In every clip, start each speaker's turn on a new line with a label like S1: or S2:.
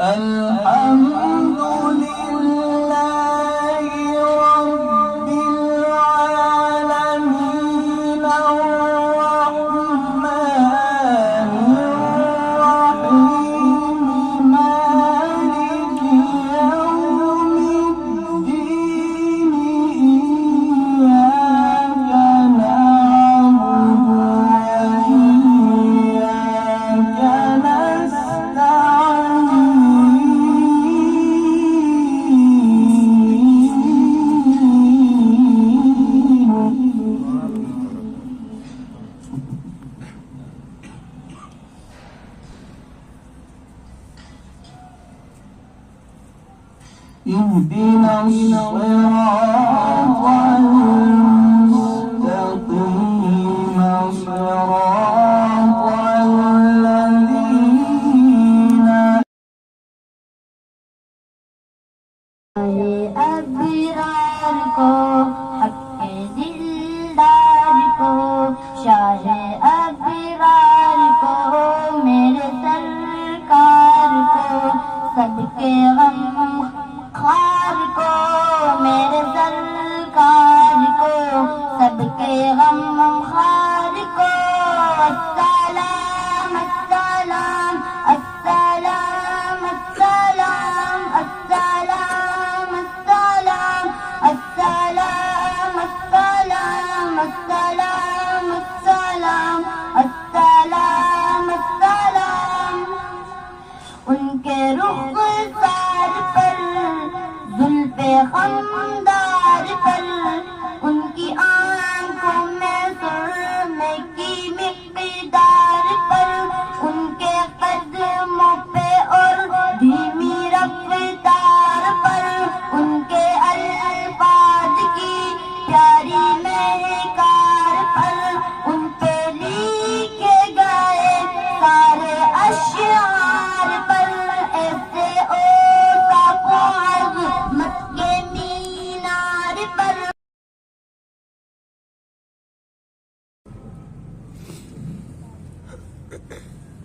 S1: الحمد لله رب العالمين الرحمن الرحيم مالك يوم الدين إياك نعبد وإياك اهدنا الصراط المستقيم صراط الذين
S2: ابرار کو حق دلدار کو شاہ ابرار کو میرے سرکار کو سب کے غم خار کو میرے سرکار کو سب کے غم خار کو السلام السلام السلام السلام السلام السلام السلام السلام السلام السلام السلام السلام ان کے رخسار پر زلف خمدار پر ان کی آنکھوں میں سرمے کی مقدار پر ان کے قدموں پہ اور دھیمی رفتار پر ان کے الفاظ کی پیاری مہکار پر ان پہ لکھے گئے سارے اشعار پر ایسے اوصاف و عظمت کے مینار پر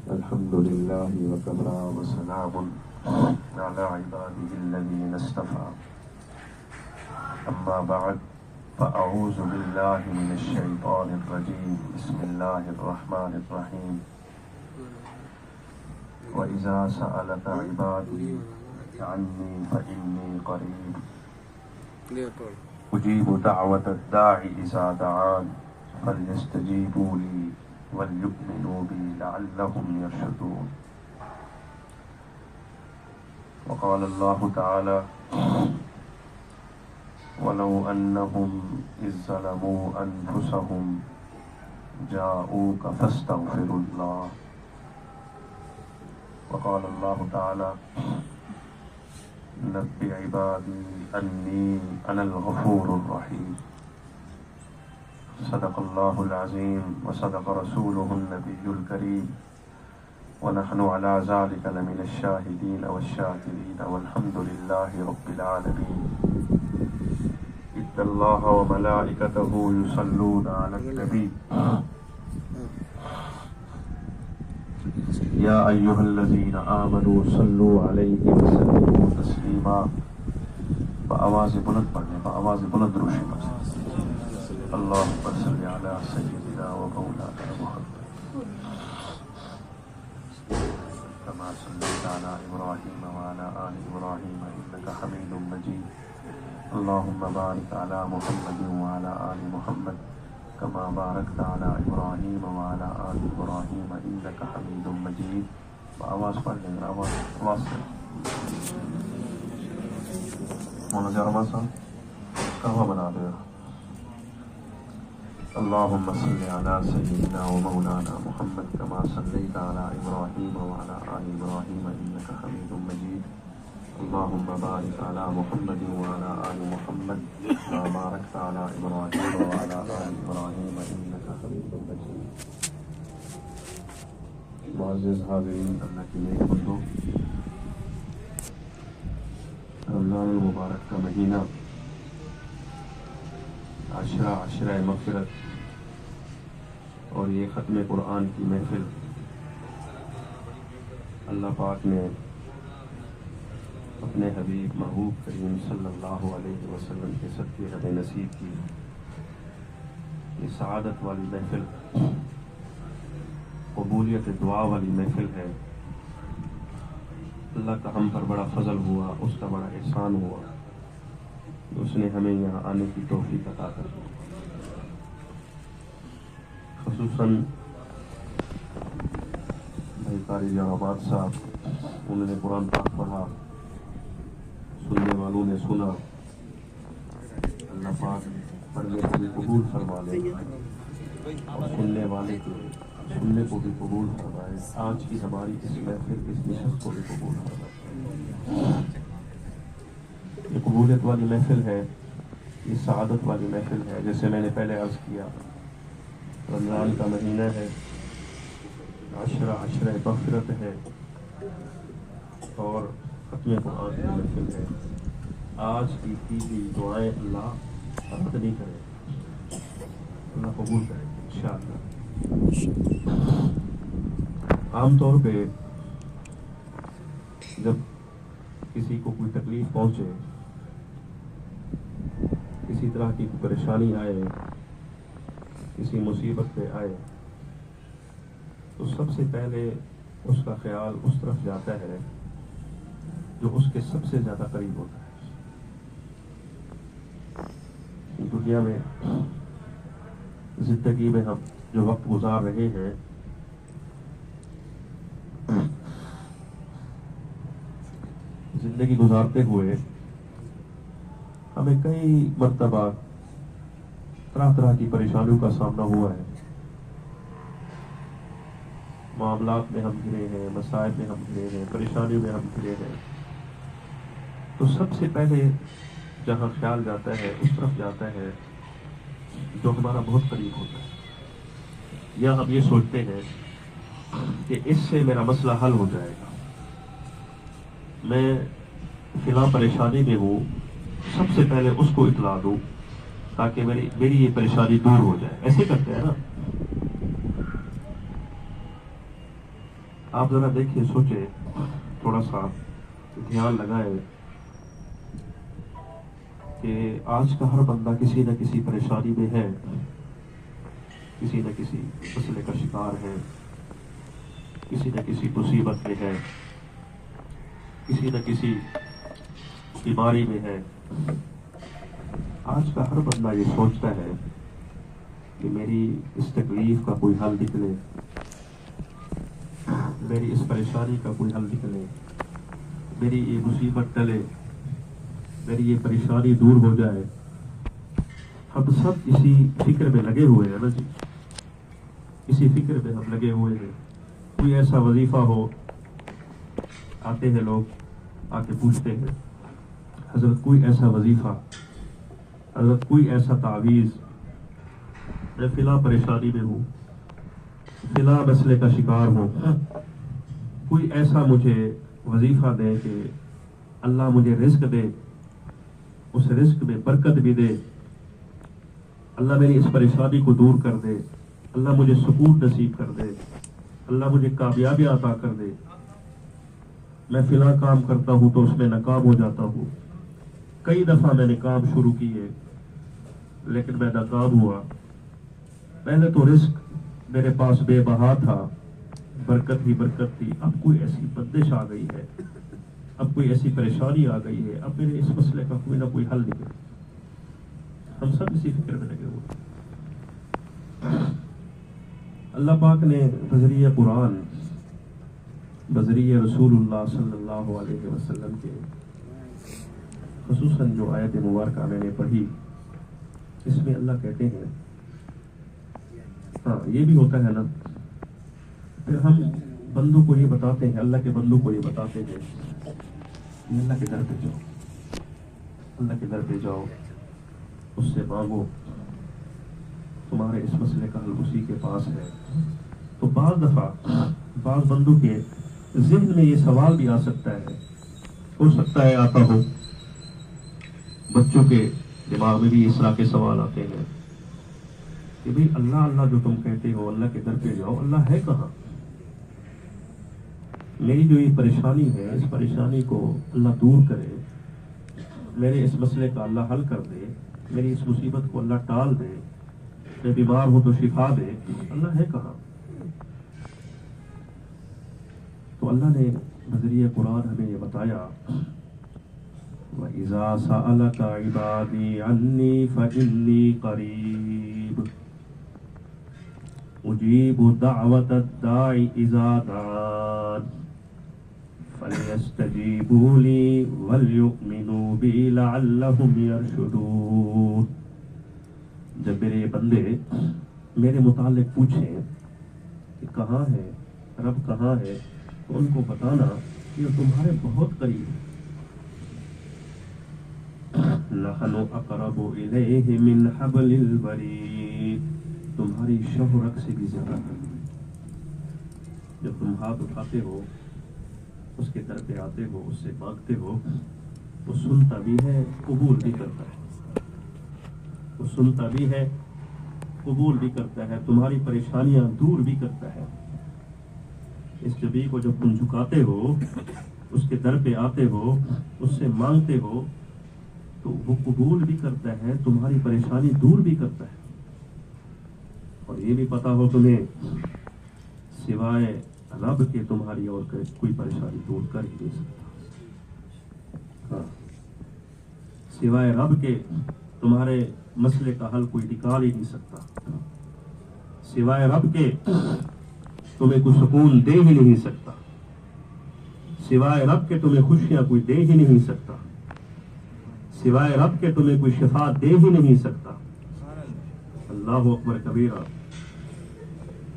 S3: الحمد لله وكفى وسلام على عباده الذين اصطفى أما بعد فأعوذ بالله من الشيطان الرجيم بسم الله الرحمن الرحيم وإذا سألك عبادي عني فإني قريب أجيب دعوة الداعي إذا دعان فليستجيبوا لي وليؤمنوا بي لعلهم يرشدون وقال الله تعالى ولو أنهم إذ ظلموا أنفسهم جاءوك فاستغفروا الله وقال الله تعالى نبئ عبادي أني أنا الغفور الرحيم صدق الله العظيم وصدق رسوله النبي الكريم ونحن على ذلك لمن الشاهدين والشاكرين والحمد لله رب العالمين إن الله وملائكته يصلون على النبي يا أيها الذين آمنوا صلوا عليه وسلموا تسليما بآواز بلند پڑھنے بآواز بلند روشی پڑھنے اللهم صل على سيدنا ومولانا محمد كما صليت على إبراهيم وعلى آل إبراهيم إنك حميد مجيد اللهم بارك على محمد وعلى آل محمد كما باركت على إبراهيم وعلى آل إبراهيم إنك حميد مجيد بآواز پڑھنے آواز مولانا جارما صاحب قهوہ بنا دے اللهم صل على سيدنا ومولانا محمد كما صليت على إبراهيم وعلى آل إبراهيم إنك حميد مجيد اللهم بارك على محمد وعلى آل محمد كما باركت على إبراهيم وعلى آل إبراهيم إنك حميد مجيد معزز حاضرین اللہ کے نیک بندوں رمضان المبارک کا مہینہ عشرہ مغفرت اور یہ ختم قرآن کی محفل اللہ پاک نے اپنے حبیب محبوب کریم صلی اللہ علیہ وسلم کے صدقے ہمیں نصیب کی یہ سعادت والی محفل، قبولیت دعا والی محفل ہے۔ اللہ کا ہم پر بڑا فضل ہوا، اس کا بڑا احسان ہوا کہ اس نے ہمیں یہاں آنے کی توفیق عطا کر دی۔ خصوصاً بھائی قاری جوابات صاحب، انہوں نے قرآن پاک پڑھا، سننے والوں نے سنا، اللہ پاک پڑھنے کو بھی قبول فرما لے اور سننے والے کے سننے کو بھی قبول فرمائے، آج کی ہماری اس محفل اس نشست کو بھی قبول فرمائے۔ یہ قبولیت والی محفل ہے، یہ سعادت والی محفل ہے۔ جیسے میں نے پہلے عرض کیا، رمضان کا مہینہ ہے، عشرہ مغفرت ہے اور ختم قرآن کی محفل ہے۔ آج کی گئی دعائیں اللہ رد نہیں کرے، اللہ قبول کرے انشاءاللہ۔ عام طور پہ جب کسی کو کوئی تکلیف پہنچے، کسی طرح کی کوئی پریشانی آئے، کسی مصیبت پہ آئے، تو سب سے پہلے اس کا خیال اس طرف جاتا ہے جو اس کے سب سے زیادہ قریب ہوتا ہے۔ دنیا میں زندگی میں ہم جو وقت گزار رہے ہیں، زندگی گزارتے ہوئے ہمیں کئی مرتبہ طرح طرح کی پریشانیوں کا سامنا ہوا ہے۔ معاملات میں ہم گھرے ہیں، مسائل میں ہم گھرے ہیں، پریشانیوں میں ہم گھرے ہیں، تو سب سے پہلے جہاں خیال جاتا ہے اس طرف جاتا ہے جو ہمارا بہت قریب ہوتا ہے، یا ہم یہ سوچتے ہیں کہ اس سے میرا مسئلہ حل ہو جائے گا، میں فلاں پریشانی میں ہوں، سب سے پہلے اس کو اطلاع دوں تاکہ میری یہ پریشانی دور ہو جائے۔ ایسے کرتے ہیں نا؟ آپ ذرا دیکھیں، سوچیں، تھوڑا سا دھیان لگائیں کہ آج کا ہر بندہ کسی نہ کسی پریشانی میں ہے، کسی نہ کسی مسئلے کا شکار ہے، کسی نہ کسی مصیبت میں ہے، کسی نہ کسی بیماری میں ہے۔ آج کا ہر بندہ یہ سوچتا ہے کہ میری اس تکلیف کا کوئی حل نکلے، میری اس پریشانی کا کوئی حل نکلے، میری یہ مصیبت ٹلے، میری یہ پریشانی دور ہو جائے۔ ہم سب اسی فکر میں لگے ہوئے ہیں نا جی، اسی فکر میں ہم لگے ہوئے ہیں۔ کوئی ایسا وظیفہ ہو، آتے ہیں لوگ، آ کے پوچھتے ہیں حضرت کوئی ایسا وظیفہ، حضرت کوئی ایسا تعویذ، میں فلاں پریشانی میں ہوں، فلاں مسئلے کا شکار ہوں، کوئی ایسا مجھے وظیفہ دے کہ اللہ مجھے رزق دے، اس رزق میں برکت بھی دے، اللہ میری اس پریشانی کو دور کر دے، اللہ مجھے سکون نصیب کر دے، اللہ مجھے کامیابی عطا کر دے۔ میں فلاں کام کرتا ہوں تو اس میں ناکام ہو جاتا ہوں، کئی دفعہ میں نے کام شروع کیے لیکن میں ناکام ہوا۔ پہلے تو رزق میرے پاس بے بہا تھا، برکت ہی برکت تھی، اب کوئی ایسی بندش آ گئی ہے، اب کوئی ایسی پریشانی آ گئی ہے، اب میرے اس مسئلے کا کوئی نہ کوئی حل نکلے۔ ہم سب اسی فکر میں لگے ہوئے۔ اللہ پاک نے بذریعہ قرآن، بذریعہ رسول اللہ صلی اللہ علیہ وسلم کے خصوصاً جو آیت مبارکہ میں نے پڑھی، اس میں اللہ کہتے ہیں، ہاں یہ بھی ہوتا ہے نا، پھر ہم بندوں کو یہ بتاتے ہیں، اللہ کے بندوں کو یہ بتاتے ہیں کہ اللہ کے در پہ جاؤ، اللہ کے در پہ جاؤ، اس سے مانگو، تمہارے اس مسئلے کا حل اسی کے پاس ہے۔ تو بعض دفعہ بعض بندوں کے ذہن میں یہ سوال بھی آ سکتا ہے، ہو سکتا ہے آتا ہو، بچوں کے دماغ میں بھی اس طرح کے سوال آتے ہیں کہ بھئی اللہ اللہ جو تم کہتے ہو، اللہ کے در پہ جاؤ، اللہ ہے کہاں؟ میری جو یہ پریشانی ہے اس پریشانی کو اللہ دور کرے، میرے اس مسئلے کا اللہ حل کر دے، میری اس مصیبت کو اللہ ٹال دے، میں بیمار ہوں تو شفا دے، اللہ ہے کہاں؟ تو اللہ نے بذریعہ قرآن ہمیں یہ بتایا وَإِذَا سَأَلَكَ عِبَادِي عَنِّي فَإِنِّي قَرِيبٌ أُجِيبُ دَعْوَةَ الدَّاعِ إِذَا دَعَانِ فَلْيَسْتَجِيبُوا لِي وَلْيُؤْمِنُوا بِي لَعَلَّهُمْ يَرْشُدُونَ۔ جب میرے بندے میرے متعلق پوچھیں کہ کہاں ہے رب، کہاں ہے، تو ان کو بتانا کہ وہ تمہارے بہت قریب ہے۔ نحن اقرب الیہ من حبل الورید، تمہاری شہ و رگ سے بھی زیادہ قریب۔ جب تم ہاتھ اٹھاتے ہو، اس کے در پہ آتے ہو، اس سے مانگتے ہو، وہ سنتا بھی ہے، قبول بھی کرتا ہے، وہ سنتا بھی ہے، قبول بھی کرتا ہے، تمہاری پریشانیاں دور بھی کرتا ہے۔ اس نبی کو جب تم جھکاتے ہو، اس کے در پہ آتے ہو، اس سے مانگتے ہو، تو وہ قبول بھی کرتا ہے، تمہاری پریشانی دور بھی کرتا ہے۔ اور یہ بھی پتا ہو تمہیں سوائے رب کے تمہاری اور کوئی پریشانی دور کر ہی نہیں سکتا۔ ہاں، سوائے رب کے تمہارے مسئلے کا حل کوئی نکال ہی نہیں سکتا، سوائے رب کے تمہیں کوئی سکون دے ہی نہیں سکتا، سوائے رب کے تمہیں خوشیاں کوئی دے ہی نہیں سکتا، سوائے رب کے تمہیں کوئی شفا دے ہی نہیں سکتا۔ اللہ اکبر کبیرہ،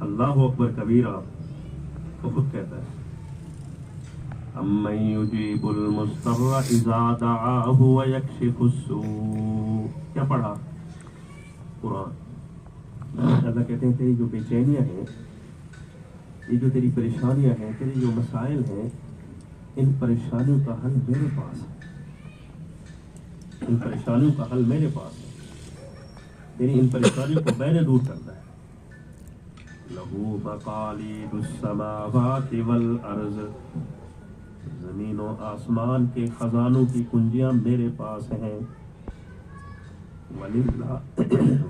S3: اللہ اکبر کبیرہ۔ تو خود کہتا ہے امن یجیب المضطر اذا دعاہ ویکشف السوء۔ کیا پڑھا؟ قرآن۔ اللہ کہتے ہیں تیری جو بے چینیاں ہیں، یہ جو تیری پریشانیاں ہیں، تیرے جو مسائل ہیں، ان پریشانیوں کا حل میرے پاس ہے، ان پریشانیوں کا حل میرے پاس ہے، یعنی ان پریشانیوں کو میں نے دور کرنا ہے۔ لہو مقالید السماوات والارض، زمین و آسمان کے خزانوں کی کنجیاں میرے پاس ہیں۔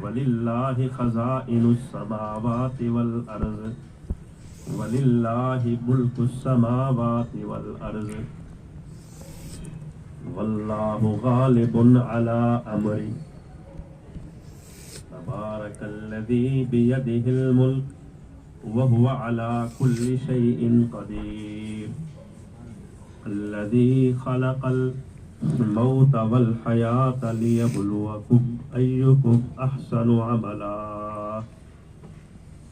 S3: وللہ خزائن السماوات والارض وللہ ملک السماوات والارض واللہ غالب علی امری تبارک الذی بیدہ الملک وهو على كل شيء قدير الذي خلق الموت والحياة ليبلوكم أيكم أحسن عملا۔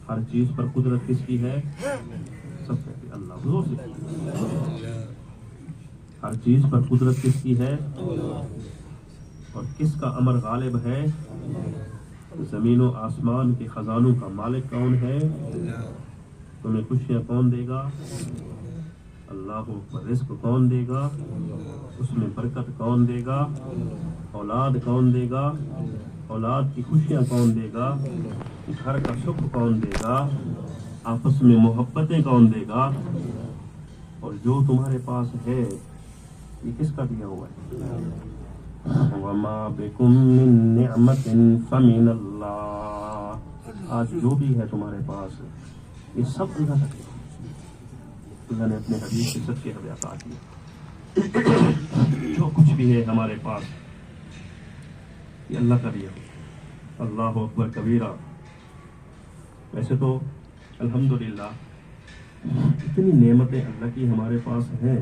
S3: ہر چیز پر قدرت کس کی ہے؟ سب کہتے ہیں اللہ، حضور سے۔ ہر چیز پر قدرت کس کی ہے؟ اور کس کا امر غالب ہے؟ زمین و آسمان کے خزانوں کا مالک کون ہے؟ تمہیں خوشیاں کون دے گا؟ اللہ اکبر۔ رزق کون دے گا؟ اس میں برکت کون دے گا؟ اولاد کون دے گا؟ اولاد کی خوشیاں کون دے گا؟ گھر کا سکھ کون دے گا؟ آپس میں محبتیں کون دے گا؟ اور جو تمہارے پاس ہے یہ کس کا دیا ہوا ہے؟ وما بکم من نعمت فمن اللہ۔ آج جو بھی ہے تمہارے پاس یہ سب اللہ کا دیا۔ اللہ نے اپنے حبیب سے سب کے ہمیں عطا کیا۔ جو کچھ بھی ہے ہمارے پاس یہ اللہ کا دیا۔ اللہ اکبر کبیرہ۔ ویسے تو الحمدللہ اتنی نعمتیں اللہ کی ہمارے پاس ہیں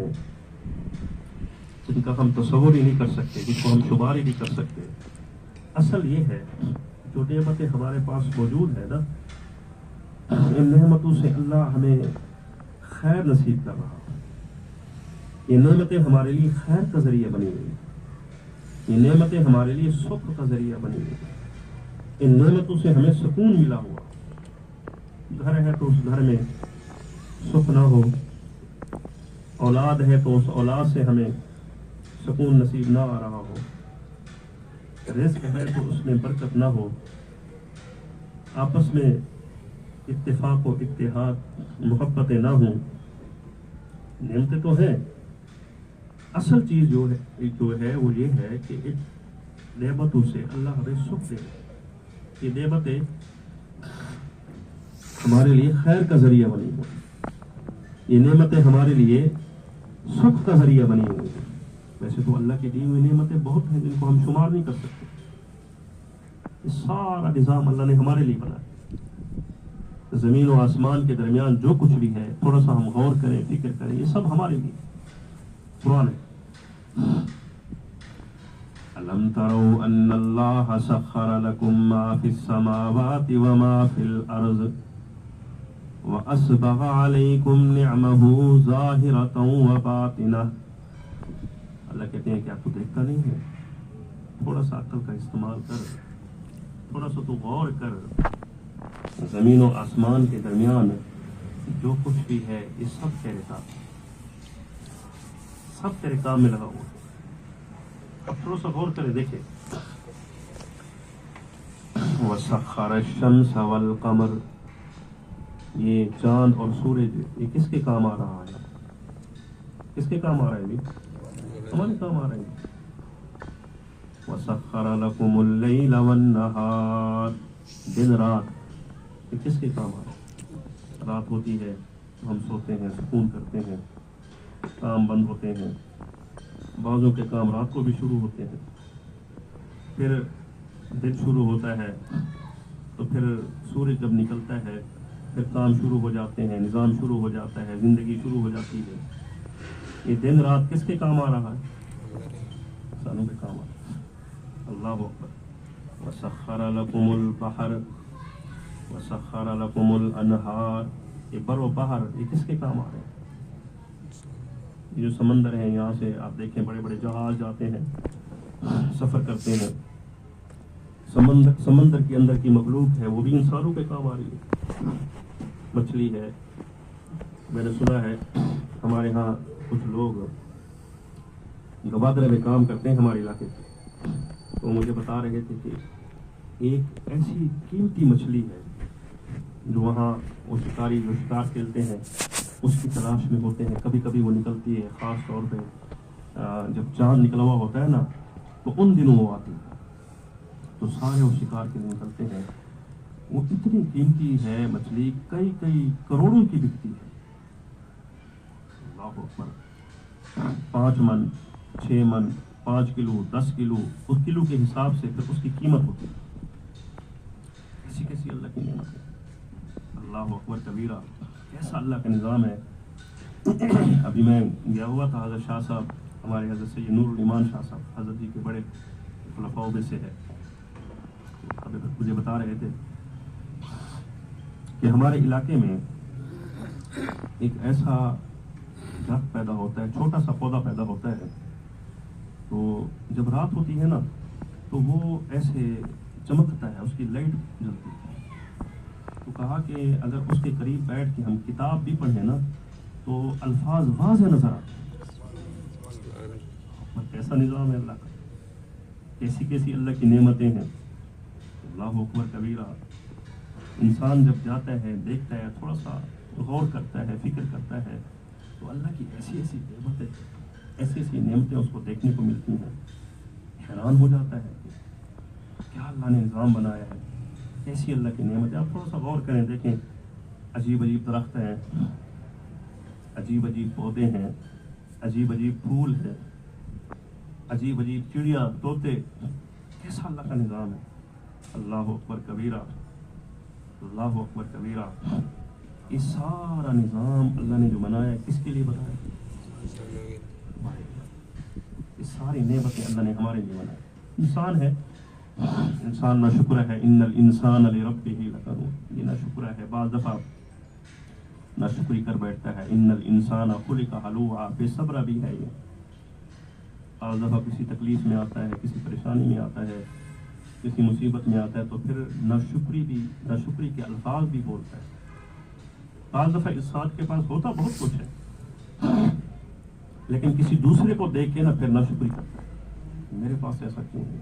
S3: جن کا ہم تصور ہی نہیں کر سکتے، جن کو ہم شمار ہی نہیں کر سکتے۔ اصل یہ ہے جو نعمتیں ہمارے پاس موجود ہیں نا، ان نعمتوں سے اللہ ہمیں خیر نصیب کر رہا ہے۔ یہ نعمتیں ہمارے لیے خیر کا ذریعہ بنی ہوئی، یہ نعمتیں ہمارے لیے سکھ کا ذریعہ بنی ہوئی۔ ان نعمتوں سے ہمیں سکون ملا ہوا۔ گھر ہے تو اس گھر میں سکھ نہ ہو، اولاد ہے تو اس اولاد سے ہمیں سکون نصیب نہ آ رہا ہو، رزق ہے تو اس میں برکت نہ ہو، آپس میں اتفاق و اتحاد محبتیں نہ ہوں، نعمتیں تو ہیں، اصل چیز جو ہے وہ یہ ہے کہ ان نعمتوں سے اللہ ہمیں سکھ دے گا. یہ نعمتیں ہمارے لیے خیر کا ذریعہ بنی ہوئی، یہ نعمتیں ہمارے لیے سکھ کا ذریعہ بنی ہوئی ہیں. ویسے تو اللہ کی دی ہوئی نعمتیں بہت ہیں جن کو ہم شمار نہیں کر سکتے. یہ سارا نظام اللہ نے ہمارے لیے بنایا. زمین و آسمان کے درمیان جو کچھ بھی ہے تھوڑا سا ہم غور کریں، فکر کریں، یہ سب ہمارے لیے قرآن ہے. الم تروا ان اللہ سخر لكم ما في السماوات وما في الارض واسبغ عليكم نعمه ظاہرة وباطنة. اللہ کہتے ہیں کہ آپ کو دیکھتا نہیں ہے؟ تھوڑا سا عقل کا استعمال کر، تھوڑا سا تو غور کر. زمین و آسمان کے درمیان جو کچھ بھی ہے یہ سب تیرے کام میں لگا ہوا. اب تھوڑا سا غور کرے دیکھیں. وَسَخَّرَ الشَّمْسَ وَالْقَمَرَ، یہ چاند اور سورج یہ کس کے کام آ رہا ہے؟ کس کے کام آ رہا ہے؟ بھی ہمارے کام آ رہے ہیں. وَسَخَّرَ لَكُمُ اللَّيْلَ وَالنَّهَارَ، دن رات یہ کس کے کام آ رہا ہے؟ رات ہوتی ہے تو ہم سوتے ہیں، سکون کرتے ہیں، کام بند ہوتے ہیں. بعضوں کے کام رات کو بھی شروع ہوتے ہیں. پھر دن شروع ہوتا ہے تو پھر سورج جب نکلتا ہے پھر کام شروع ہو جاتے ہیں، نظام شروع ہو جاتا ہے، زندگی شروع ہو جاتی ہے. یہ دن رات کس کے کام آ رہا ہے؟ انسانوں کے کام آ رہا ہے. اللہ اکبر. وَسَخَّرَ لَكُمُ الْبَحْرَ وَسَخَّرَ لَكُمُ الْأَنْهَارَ، یہ بر و بحر یہ کس کے کام آ رہے ہیں؟ یہ جو سمندر ہیں، یہاں سے آپ دیکھیں بڑے بڑے جہاز جاتے ہیں، سفر کرتے ہیں. سمندر کے اندر کی مخلوق ہے وہ بھی انسانوں کے کام آ رہی ہے. مچھلی ہے. میں نے سنا ہے ہمارے ہاں کچھ لوگ گوادرے میں کام کرتے ہیں ہمارے علاقے سے، تو مجھے بتا رہے تھے کہ ایک ایسی قیمتی مچھلی ہے جو وہاں وہ شکاری جو شکار کھیلتے ہیں اس کی تلاش میں ہوتے ہیں. کبھی کبھی وہ نکلتی ہے، خاص طور پہ جب چاند نکلا ہوا ہوتا ہے نا تو ان دنوں وہ آتی ہے، تو سارے وہ شکار کے لیے نکلتے ہیں. وہ اتنی قیمتی ہے مچھلی، کئی کئی کروڑوں کی بکتی ہے. اللہ اکبر. 5 من 6 من 5 کلو 10 کلو اس کلو کے حساب سے پھر اس کی قیمت ہوتی ہے. کیسی کیسی اللہ کی نعمت ہے. اللہ اکبر کبیرہ. کیسا اللہ کا نظام ہے. ابھی میں گیا ہوا تھا حضرت شاہ صاحب، ہمارے حضرت سید نور الایمان شاہ صاحب حضرت جی کے بڑے خلفاؤں میں سے ہے. ابھی مجھے بتا رہے تھے کہ ہمارے علاقے میں ایک ایسا درخت پیدا ہوتا ہے، چھوٹا سا پودا پیدا ہوتا ہے، تو جب رات ہوتی ہے نا تو وہ ایسے چمکتا ہے، اس کی لائٹ جلتی ہے. تو کہا کہ اگر اس کے قریب بیٹھ کے ہم کتاب بھی پڑھیں نا تو الفاظ واضح نظر آتے ہیں. کیسا نظام ہے اللہ کا، کیسی کیسی اللہ کی نعمتیں ہیں. اللہ اکبر کبیرہ. انسان جب جاتا ہے، دیکھتا ہے، تھوڑا سا غور کرتا ہے، فکر کرتا ہے تو اللہ کی ایسی ایسی نعمتیں، ایسی ایسی نعمتیں اس کو دیکھنے کو ملتی ہیں. حیران ہو جاتا ہے کہ کیا اللہ نے نظام بنایا ہے، کیسی اللہ کی نعمت ہے. آپ تھوڑا سا غور کریں، دیکھیں عجیب عجیب درخت ہیں، عجیب عجیب پودے ہیں، عجیب عجیب پھول ہیں، عجیب عجیب چڑیا طوطے. کیسا اللہ کا نظام ہے. اللہ اکبر کبیرہ. اللہ اکبر کبیرہ. یہ سارا نظام اللہ نے جو بنایا ہے کس کے لیے بنایا ہے؟ یہ ساری نعمتیں اللہ نے ہمارے لیے بنائی. انسان ہے، انسان نہ شکر ہے. ان الانسان لربہ لکنود. یہ نہ شکر ہے، بعض دفعہ نہ شکری کر بیٹھتا ہے. ان الانسان خلق ہلوعا، بے صبر بھی ہے. یہ بعض دفعہ کسی تکلیف میں آتا ہے، کسی پریشانی میں آتا ہے، کسی مصیبت میں آتا ہے تو پھر نہ شکری کے الفاظ بھی بولتا ہے. بعض دفعہ اس ساتھ کے پاس ہوتا بہت کچھ ہے لیکن کسی دوسرے کو دیکھ کے نہ پھر نہ شکری کرتا ہے. میرے پاس ایسا کیوں ہے؟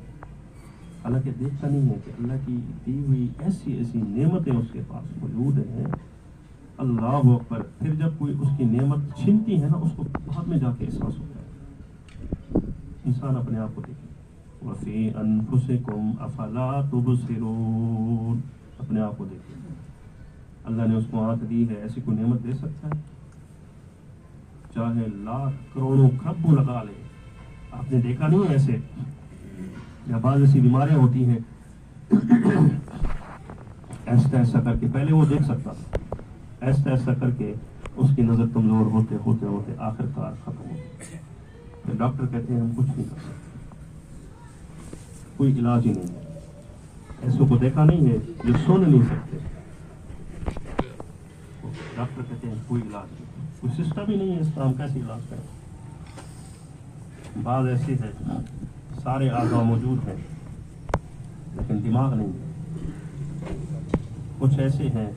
S3: حالانکہ دیکھتا نہیں ہے کہ اللہ کی دی ہوئی ایسی ایسی نعمتیں اس کے پاس موجود ہیں اللہ اکبر. پھر جب کوئی اس کی نعمت چھنتی ہے نا اس کو بعد میں جا کے احساس ہوتا ہے. انسان اپنے آپ کو دیکھے. وفی انفسکم افلا تبصرون, اپنے آپ کو دیکھے. اللہ نے اس کو آنکھ دی ہے, ایسی کوئی نعمت دے سکتا ہے؟ چاہے لاکھ کروڑوں کھربوں لگا لے, آپ نے دیکھا نہیں ایسے؟ یا بعض ایسی بیماریاں ہوتی ہیں ایسا ایسا کر کے, پہلے وہ دیکھ سکتا تھا, ایسا ایسا کر کے اس کی نظر کمزور ہوتے ہوتے ہوتے آخر کار ختم ہو گئی. پھر ڈاکٹر کہتے ہیں ہم کچھ نہیں کر سکتے, کوئی علاج ہی نہیں ہے. ایسوں کو دیکھا نہیں ہے جو سن نہیں سکتے, ڈاکٹر کہتے ہیں کوئی علاج نہیں, کوئی سسٹم ہی نہیں ہے اس کا, ہم کیسے علاج کریں. بعض ایسے ہیں سارے اعضاء موجود ہیں لیکن دماغ نہیں ہے. کچھ ایسے ہیں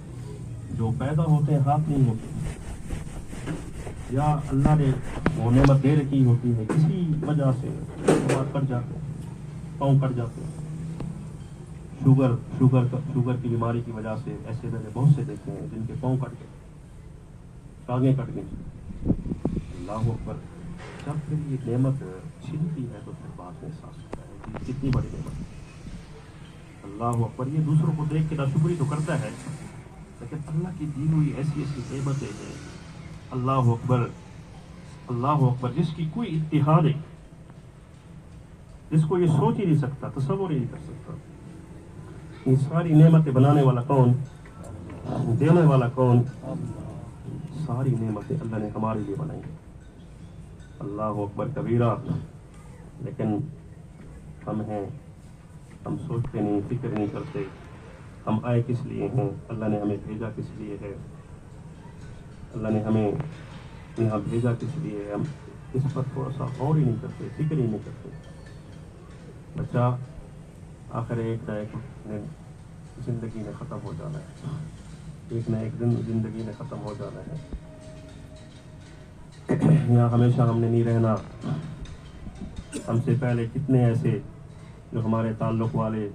S3: جو پیدا ہوتے ہیں ہاتھ نہیں ہوتے, یا اللہ نے وہ نعمت دے رکھی ہوتی ہے کسی وجہ سے ہاتھ کٹ جاتے ہیں, پاؤں کٹ جاتے ہیں. شوگر کی بیماری کی وجہ سے ایسے میں نے بہت سے دیکھے ہیں جن کے پاؤں کٹ گئے, ٹانگیں کٹ گئی. اللہ اکبر. جب پھر یہ نعمت چھنتی ہے تو پھر بعد میں احساس ہوتا ہے کہ کتنی بڑی نعمت ہے. اللہ اکبر. یہ دوسروں کو دیکھ کے ناشکری تو کرتا ہے لیکن اللہ کی دی ہوئی ایسی ایسی نعمتیں ہیں. اللہ اکبر, اللہ اکبر, جس کی کوئی اتحاد نہیں, جس کو یہ سوچ ہی نہیں سکتا, تصور ہی نہیں کر سکتا. یہ ساری نعمتیں بنانے والا کون, دینے والا کون؟ ساری نعمتیں اللہ نے ہمارے لیے بنائی. اللہ اکبر کبیرہ. لیکن ہم ہیں, ہم سوچتے نہیں, فکر نہیں کرتے. ہم آئے کس لیے ہیں, اللہ نے ہمیں بھیجا کس لیے ہے, اللہ نے ہمیں یہاں بھیجا کس لیے ہے, ہم اس پر تھوڑا سا غور ہی نہیں کرتے, فکر ہی نہیں کرتے. بچہ آخر ایک نہ ایک دن زندگی میں ختم ہو جانا ہے, ایک نہ ایک دن زندگی میں ختم ہو جانا ہے. یہاں ہمیشہ ہم نے نہیں رہنا. ہم سے پہلے کتنے ایسے جو ہمارے تعلق والے,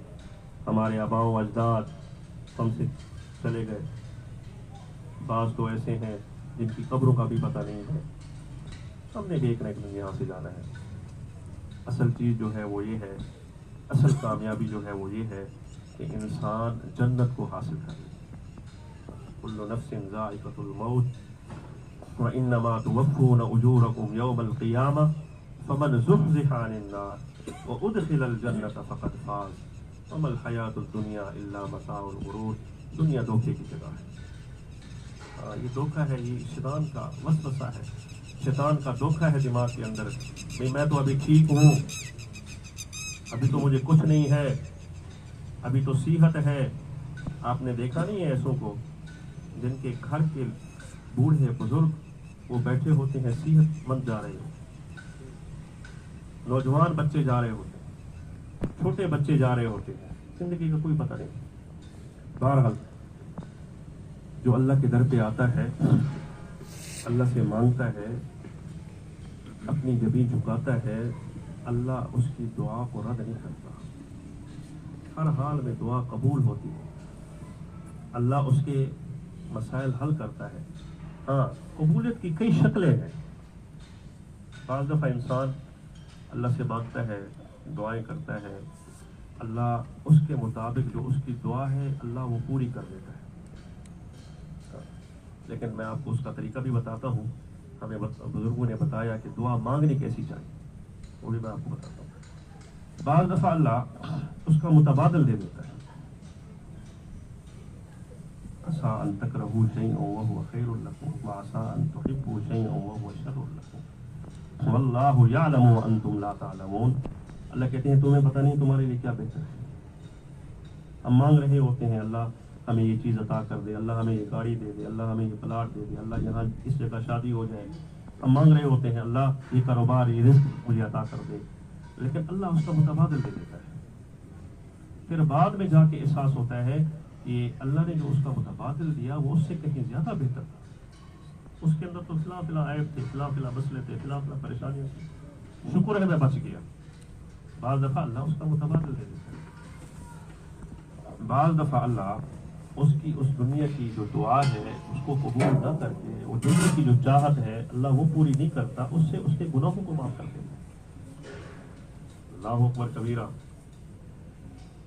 S3: ہمارے آباء و اجداد ہم سے چلے گئے. بعض تو ایسے ہیں جن کی قبروں کا بھی پتہ نہیں ہے. ہم نے بھی ایک نہ ایک دن یہاں سے جانا ہے. اصل چیز جو ہے وہ یہ ہے, اصل کامیابی جو ہے وہ یہ ہے کہ انسان جنت کو حاصل کرے. کل نفس ذائقۃ الموت وانما توفون اجورکم یوم القیامہ فمن زحزح عن النار وادخل الجنۃ فقد فاز وما الحیاۃ الدنیا الا متاع الغرور. دنیا دھوکے کی جگہ ہے. یہ دھوکہ ہے, یہ شیطان کا وسوسہ ہے, شیطان کا دھوکہ ہے دماغ کے اندر. میں تو ابھی ٹھیک ہوں, ابھی تو مجھے کچھ نہیں ہے, ابھی تو صحت ہے. آپ نے دیکھا نہیں ہے ایسوں کو جن کے گھر کے بوڑھے بزرگ وہ بیٹھے ہوتے ہیں, صحت مند جا رہے ہوتے, نوجوان بچے جا رہے ہوتے, چھوٹے بچے جا رہے ہوتے ہیں, زندگی کا کوئی پتہ نہیں. بہرحال جو اللہ کے در پہ آتا ہے, اللہ سے مانگتا ہے, اپنی جبین جھکاتا ہے, اللہ اس کی دعا کو رد نہیں کرتا. ہر حال میں دعا قبول ہوتی ہے. اللہ اس کے مسائل حل کرتا ہے. ہاں, قبولیت کی کئی شکلیں ہیں. بعض دفعہ انسان اللہ سے مانگتا ہے, دعائیں کرتا ہے, اللہ اس کے مطابق جو اس کی دعا ہے اللہ وہ پوری کر دیتا ہے. لیکن میں آپ کو اس کا طریقہ بھی بتاتا ہوں. ہمیں بزرگوں نے بتایا کہ دعا مانگنی کیسی چاہیے, وہ بھی میں آپ کو بتاتا ہوں. بعض دفعہ اللہ اس کا متبادل دے دیتا ہے. عسیٰ ان تکرہوا شیئا وہو خیر لکم وعسیٰ ان تحبوا شیئا وہو شر لکم واللہ یعلم وانتم لا تعلمون. اللہ کہتے ہیں تمہیں پتہ نہیں تمہارے لیے کیا بہتر ہے. ہم مانگ رہے ہوتے ہیں اللہ ہمیں یہ چیز عطا کر دے, اللہ ہمیں یہ گاڑی دے دے, اللہ ہمیں یہ پلاٹ دے دے, اللہ یہاں اس جگہ شادی ہو جائے. ہم مانگ رہے ہوتے ہیں اللہ یہ کاروبار, یہ رزق مجھے عطا کر دے, لیکن اللہ اس کا متبادل دے دیتا ہے. پھر بعد میں جا کے احساس ہوتا ہے کہ اللہ نے جو اس کا متبادل دیا وہ اس سے کہیں زیادہ بہتر تھا. اس کے اندر تو فلاں فلاں عیب تھے, فلاں فلاں مسئلے تھے, فلاں فلاں پریشانیاں تھیں, شکر ہے میں بچ گیا. بعض دفعہ اللہ اس کا متبادل دے دیتا ہے. بعض دفعہ اللہ اس دنیا کی جو دعا ہے اس کو قبول نہ کر کے وہ دنیا کی جو چاہت ہے اللہ وہ پوری نہیں کرتا، اس سے اس کے گناہوں کو معاف کر دیتا۔ اللہ اکبر کبیرہ۔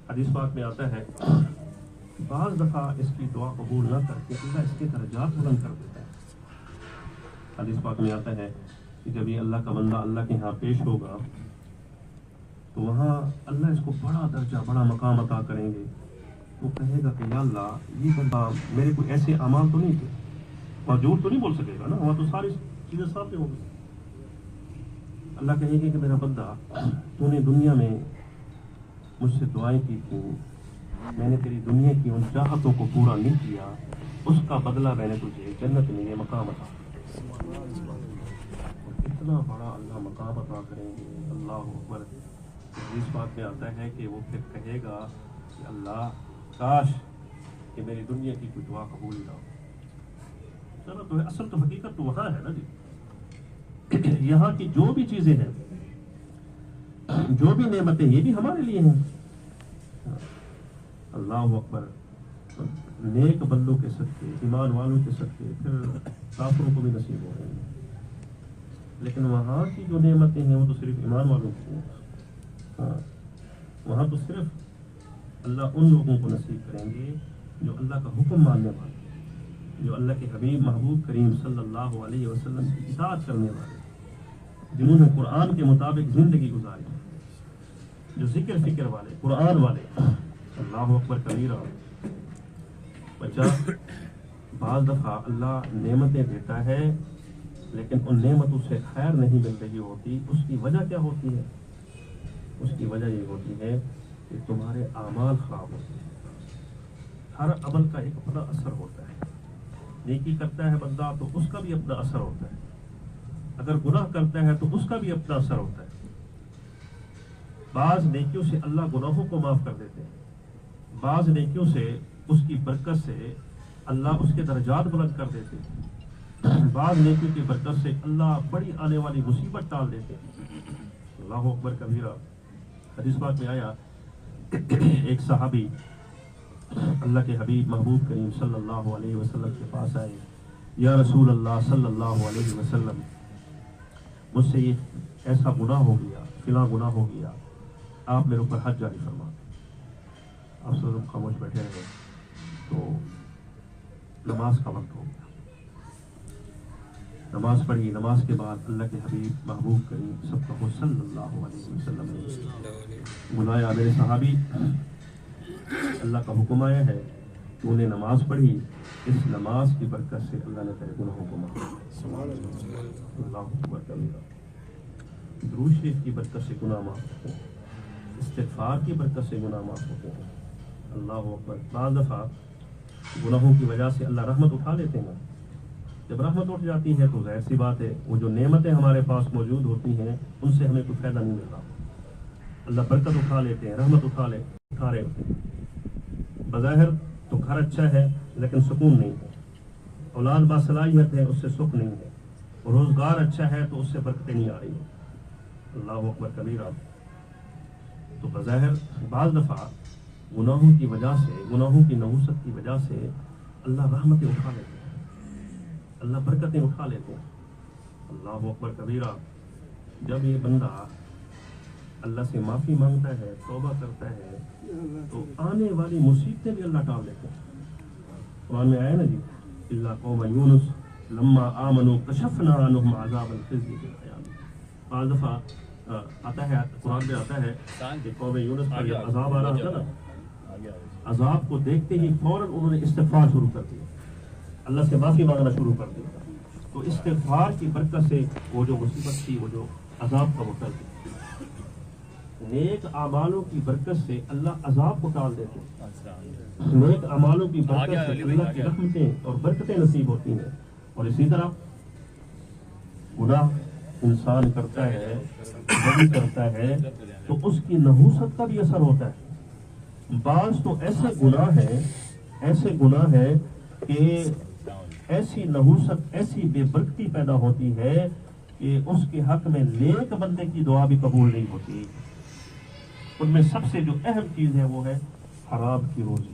S3: حدیث پاک میں آتا ہے بعض دفعہ اس کی دعا قبول نہ کر کے اللہ اس کے درجات بلند کر دیتا ہے۔ حدیث پاک میں آتا ہے کہ جب یہ اللہ کا بندہ اللہ کے ہاں پیش ہوگا تو وہاں اللہ اس کو بڑا درجہ، بڑا مقام عطا کریں گے۔ وہ کہے گا کہ یا اللہ یہ بندہ میرے کوئی ایسے اعمال تو نہیں تھے، وہاں جھوٹ تو نہیں بول سکے گا نا، وہاں تو ساری چیزیں صاف ہوں گی۔ اللہ کہے گا کہ میرا بندہ تو نے دنیا میں مجھ سے دعائیں کی تھیں، میں نے تیری دنیا کی ان چاہتوں کو پورا نہیں کیا، اس کا بدلہ میں نے تجھے جنت میں یہ مقام عطا کیا۔ اتنا بڑا اللہ مقام عطا کریں گے، اللہ اکبر۔ اس بات میں آتا ہے کہ وہ پھر کہے گا کہ اللہ کاش کہ میری دنیا کی کوئی دعا قبول نہ ہو۔ چلو تو اصل تو حقیقت تو وہاں ہے نا جی، یہاں کی جو بھی چیزیں ہیں، جو بھی نعمتیں، یہ بھی ہمارے لیے ہیں۔ اللہ اکبر۔ نیک بندوں کے صدقے، ایمان والوں کے صدقے پھر کافروں کو بھی نصیب ہو رہے ہیں، لیکن وہاں کی جو نعمتیں ہیں وہ تو صرف ایمان والوں کی ہیں۔ وہاں تو صرف اللہ ان لوگوں کو نصیب کریں گے جو اللہ کا حکم ماننے والے، جو اللہ کے حبیب محبوب کریم صلی اللہ علیہ وسلم کی اطاعت کرنے والے، جنہوں نے قرآن کے مطابق زندگی گزاری، جو ذکر فکر والے، قرآن والے۔ اللہ اکبر کبیرہ۔ بچہ بعض دفعہ اللہ نعمتیں دیتا ہے لیکن ان نعمتوں سے خیر نہیں مل رہی ہوتی، اس کی وجہ کیا ہوتی ہے؟ اس کی وجہ یہ ہوتی ہے کہ تمہارے اعمال خراب ہوتے ہیں۔ ہر عمل کا ایک اپنا اثر ہوتا ہے، نیکی کرتا ہے بندہ تو اس کا بھی اپنا اثر ہوتا ہے، اگر گناہ کرتا ہے تو اس کا بھی اپنا اثر ہوتا ہے۔ بعض نیکیوں سے اللہ گناہوں کو معاف کر دیتے ہیں، بعض نیکیوں سے اس کی برکت سے اللہ اس کے درجات بلند کر دیتے ہیں، بعض نیکیوں کی برکت سے اللہ بڑی آنے والی مصیبت ٹال دیتے ہیں۔ اللہ اکبر کبیرہ۔ حدیث پاک میں آیا ایک صحابی اللہ کے حبیب محبوب کریم صلی اللہ علیہ وسلم کے پاس آئے، یا رسول اللہ صلی اللہ علیہ وسلم، مجھ سے یہ ایسا گناہ ہو گیا، فلاں گناہ ہو گیا، آپ میرے اوپر حج جاری فرما۔ آپ سب خاموش بیٹھے رہے تو نماز کا وقت ہو گیا، نماز پڑھی، نماز کے بعد اللہ کے حبیب محبوب کریم سب کا صلی اللہ علیہ وسلم نے بلایا، میرے صحابی اللہ کا حکم آیا ہے تو نے نماز پڑھی، اس نماز کی برکت سے اللہ نے تیرے گناہوں کو معاف کیا۔ اللہ اکبر کبیرہ۔ درود شریف کی برکت سے گناہ معاف ہوتے ہیں، استغفار کی برکت سے گناہ معاف ہوتے ہیں۔ اللہ اکبر۔ بعض دفعہ گناہوں کی وجہ سے اللہ رحمت اٹھا لیتے ہیں، جب رحمت اٹھ جاتی ہے تو ظاہر سی بات ہے وہ جو نعمتیں ہمارے پاس موجود ہوتی ہیں ان سے ہمیں کوئی فائدہ نہیں ملتا، اللہ برکت اٹھا لیتے ہیں، رحمت اٹھا رہے ہوتے ہیں۔ بظاہر تو گھر اچھا ہے لیکن سکون نہیں ہے، اولاد باصلاحیت ہے اس سے سکھ نہیں ہے، روزگار اچھا ہے تو اس سے برکتیں نہیں آ رہی ہیں۔ اللہ اکبر کبیرہ۔ تو بظاہر بعض دفعہ گناہوں کی وجہ سے، گناہوں کی نحوست کی وجہ سے اللہ رحمتیں اٹھا لیتے ہیں، اللہ برکتیں اٹھا لیتے ہیں۔ اللہ اکبر کبیرہ۔ جب یہ بندہ اللہ سے معافی مانگتا ہے، توبہ کرتا ہے، تو آنے والی مصیبتیں بھی اللہ ٹال دیتے ہیں۔ قرآن میں آیا نا جی، الا قوم یونس لما آمنوا کشفنا عنہم عذاب الخزي فی الحیاۃ۔ بعض دفعہ آتا ہے، قرآن میں آتا ہے کہ قوم یونس پر عذاب آ رہا تھا نا، عذاب کو دیکھتے ہی فوراً انہوں نے استغفار شروع کر دیا، اللہ سے معافی مانگنا شروع کر دیا۔ تو استغفار کی برکت سے وہ جو مصیبت تھی، وہ جو عذاب کا وہ ٹل گیا۔ نیک اعمالوں کی برکت سے اللہ عذاب کو ٹال دیتے ہیں، نیک اعمالوں کی برکت سے اللہ کی رحمتیں اور برکتیں نصیب ہوتی ہیں۔ اور اسی طرح گناہ انسان کرتا ہے، بدی کرتا ہے تو اس کی نحوست کا بھی اثر ہوتا ہے۔ بعض تو ایسے گناہ ہیں کہ ایسی نحوست، ایسی بے برکتی پیدا ہوتی ہے کہ اس کے حق میں نیک بندے کی دعا بھی قبول نہیں ہوتی۔ ان میں سب سے جو اہم چیز ہے وہ ہے حرام کی روزی۔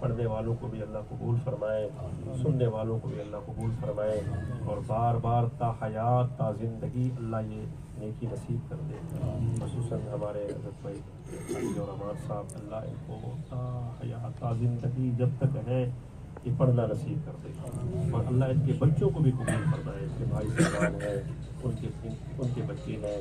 S3: پڑھنے والوں کو بھی اللہ قبول فرمائے، سننے والوں کو بھی اللہ قبول فرمائے، اور بار بار تا حیات تا زندگی اللہ یہ نیکی نصیب کر دے۔ خصوصاً ہمارے حضرت بھائی علی اور امان صاحب، اللہ ان کو تا حیات تا زندگی جب تک ہے یہ پڑھنا نصیب کر دے، اور اللہ ان کے بچوں کو بھی قبول فرمائے۔ اس کے بھائی صاحبان ہیں، ان کے بچے ہیں،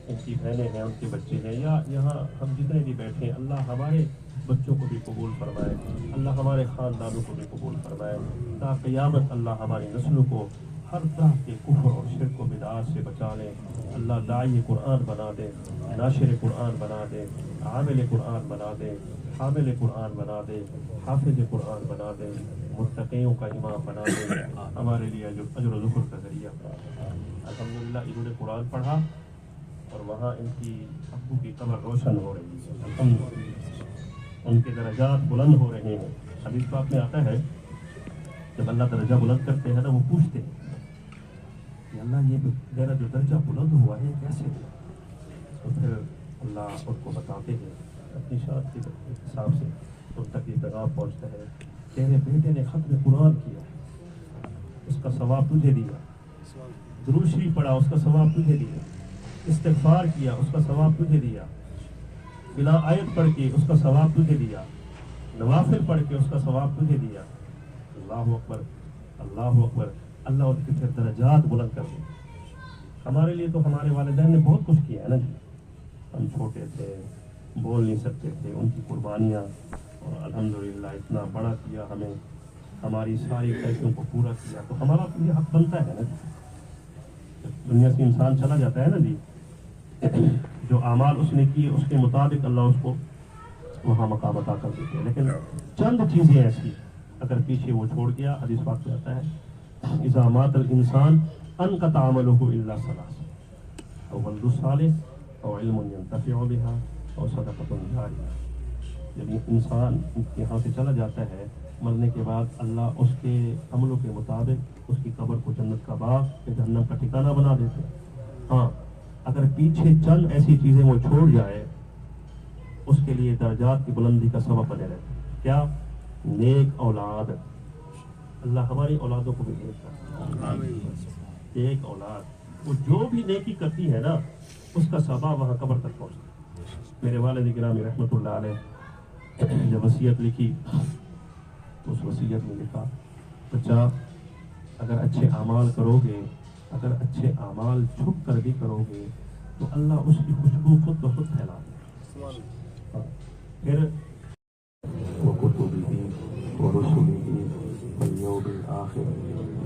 S3: ان کی بہنیں ہیں، ان کے بچے ہیں، یا یہاں ہم جتنے بھی بیٹھے ہیں، اللہ ہمارے بچوں کو بھی قبول فرمائے، اللہ ہمارے خاندانوں کو بھی قبول فرمائے، تا قیامت اللہ ہماری نسلوں کو ہر طرح کے کفر اور شرک و بدعات سے بچا لے۔ اللہ داعی قرآن بنا دے، ناشر قرآن بنا دے، عامل قرآن بنا دے، حامل قرآن بنا دے، حافظ قرآن بنا دے، متقیوں کا امام بنا دے، ہمارے لیے جو اجر و ظفر کا ذریعہ بنا۔ الحمدللہ انہوں نے قرآن پڑھا اور وہاں ان کی ابو کی قبر روشن ہو رہی ہے، الحمدللہ ان کے درجات بلند ہو رہے ہیں۔ حدیث پاک میں آتا ہے جب اللہ درجہ بلند کرتے ہیں نا، وہ پوچھتے ہیں کہ اللہ یہ میرا جو درجہ بلند ہوا ہے کیسے ہوا؟ تو پھر اللہ ان کو بتاتے ہیں اپنی شان کے حساب سے، ان تک یہ پیغام پہنچتا ہے، تیرے بیٹے نے ختم قرآن کیا، اس کا ثواب تجھے دیا، درود شریف پڑھا، اس کا ثواب تجھے دیا، استغفار کیا، اس کا ثواب تجھے دیا، بلا آیت پڑھ کے اس کا ثواب تجھے دیا، نوافل پڑھ کے اس کا ثواب تجھے دیا۔ اللہ اکبر، اللہ اکبر، اللہ ان کے پھر درجات بلند کر دے۔ ہمارے لیے تو ہمارے والدین نے بہت کچھ کیا ہے نا جی، ہم چھوٹے تھے، بول نہیں سکتے تھے، ان کی قربانیاں، اور الحمدللہ اتنا بڑا کیا ہمیں، ہماری ساری خواہشوں کو پورا کیا، تو ہمارا تو یہ حق بنتا ہے نا جی۔ جب دنیا سے انسان چلا جاتا ہے نا جی، جو اعمال اس نے کیے اس کے مطابق اللہ اس کو وہاں مقام عطا کر دیتے ہیں، لیکن چند چیزیں ایسی اگر پیچھے وہ چھوڑ گیا، حدیث پاک میں آتا ہے اذا مات الانسان انقطع عمله الا ثلاث، او ولد صالح او علم ينتفع بها او صدقۃ جاریہ۔ جب انسان یہاں سے چلا جاتا ہے، مرنے کے بعد اللہ اس کے عملوں کے مطابق اس کی قبر کو جنت کا باغ یا جہنم کا ٹھکانہ بنا دیتے ہیں۔ ہاں اگر پیچھے چند ایسی چیزیں وہ چھوڑ جائے، اس کے لیے درجات کی بلندی کا سبب بنے رہتے ہیں۔ کیا؟ نیک اولاد۔ اللہ ہماری اولادوں کو بھی نیک کرے، ایک اولاد، وہ جو بھی نیکی کرتی ہے نا اس کا ثواب وہاں قبر تک پہنچتا ہے۔ میرے والد گرامی رحمۃ اللہ علیہ جب وصیت لکھی، اس وصیت میں لکھا، بچہ اگر اچھے اعمال کرو گے، اگر اچھے اعمال چھپ کر بھی کرو گے تو اللہ اس کی خوشبو خود بخود پھیلا دے۔ پھر وَكُتُبِهِ وَرُسُلِهِ وَالْيَوْمِ الْآخِرِ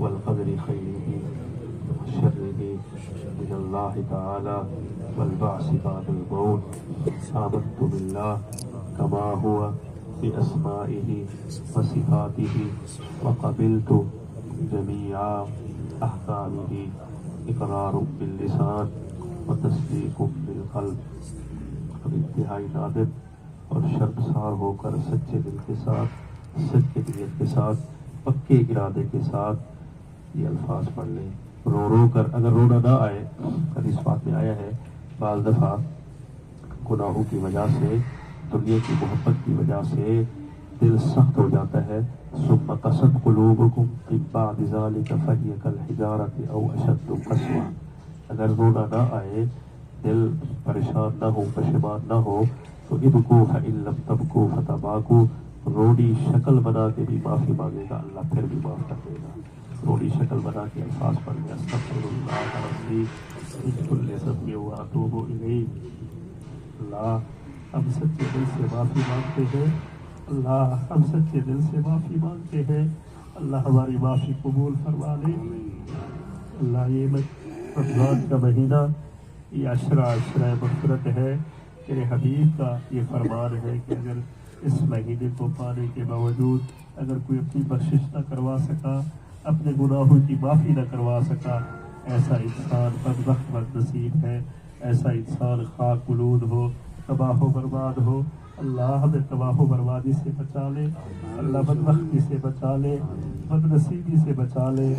S3: وَالْقَدْرِ خَيْرِهِ وَشَرِّهِ مِنَ اللَّهِ تَعَالَى وَالْبَعْثِ بَعْدَ الْمَوْتِ آمَنْتُ بِاللَّهِ كَمَا هُوَ بِأَسْمَائِهِ وَصِفَاتِهِ وَقَبِلْتُ جَمِيعَ أَحْكَامِهِ اقرار باللسان و تصدیق بالقلب۔ اب انتہائی نادر اور شرمسار ہو کر سچے دل کے ساتھ، سچے نیت کے ساتھ، پکے ارادے کے ساتھ یہ الفاظ پڑھ لیں، رو رو کر۔ اگر رونا نہ آئے، حدیث پاک میں آیا ہے بعض دفعہ گناہوں کی وجہ سے، دنیا کی محبت کی وجہ سے دل سخت ہو جاتا ہے، ثم قست قلوبکم من بعد ذلک فہی کالحجارۃ او اشد قسوۃ۔ اگر رونا نہ آئے، دل پریشان نہ ہو، پشیمان نہ ہو، تو ابکو فإن لم تبکو فتباکو، روڑی شکل بنا کے بھی معافی مانگے گا اللہ، پھر بھی معاف کر دے گا۔ روڑی شکل بنا کے الفاظ پڑھ لیں، استغفر اللہ ربی من کل ذنب واتوب الیہ۔ اللہ ہم سچے دل سے معافی مانگتے ہیں، اللہ ہم سچے دل سے معافی مانگتے ہیں، اللہ ہماری معافی قبول فرما لے۔ اللہ یہ رمضان کا مہینہ، یہ عشرہ مغفرت ہے، تیرے حبیب کا یہ فرمان ہے کہ اگر اس مہینے کو پانے کے باوجود اگر کوئی اپنی بخشش نہ کروا سکا، اپنے گناہوں کی معافی نہ کروا سکا، ایسا انسان بدبخت بد نصیب ہے، ایسا انسان خاک آلود ہو، تباہ و برباد ہو۔ اللہ ہمیں تباہ و بربادی سے بچا لے، اللہ بدبختی سے بچا لے، بد نصیبی سے بچا لے،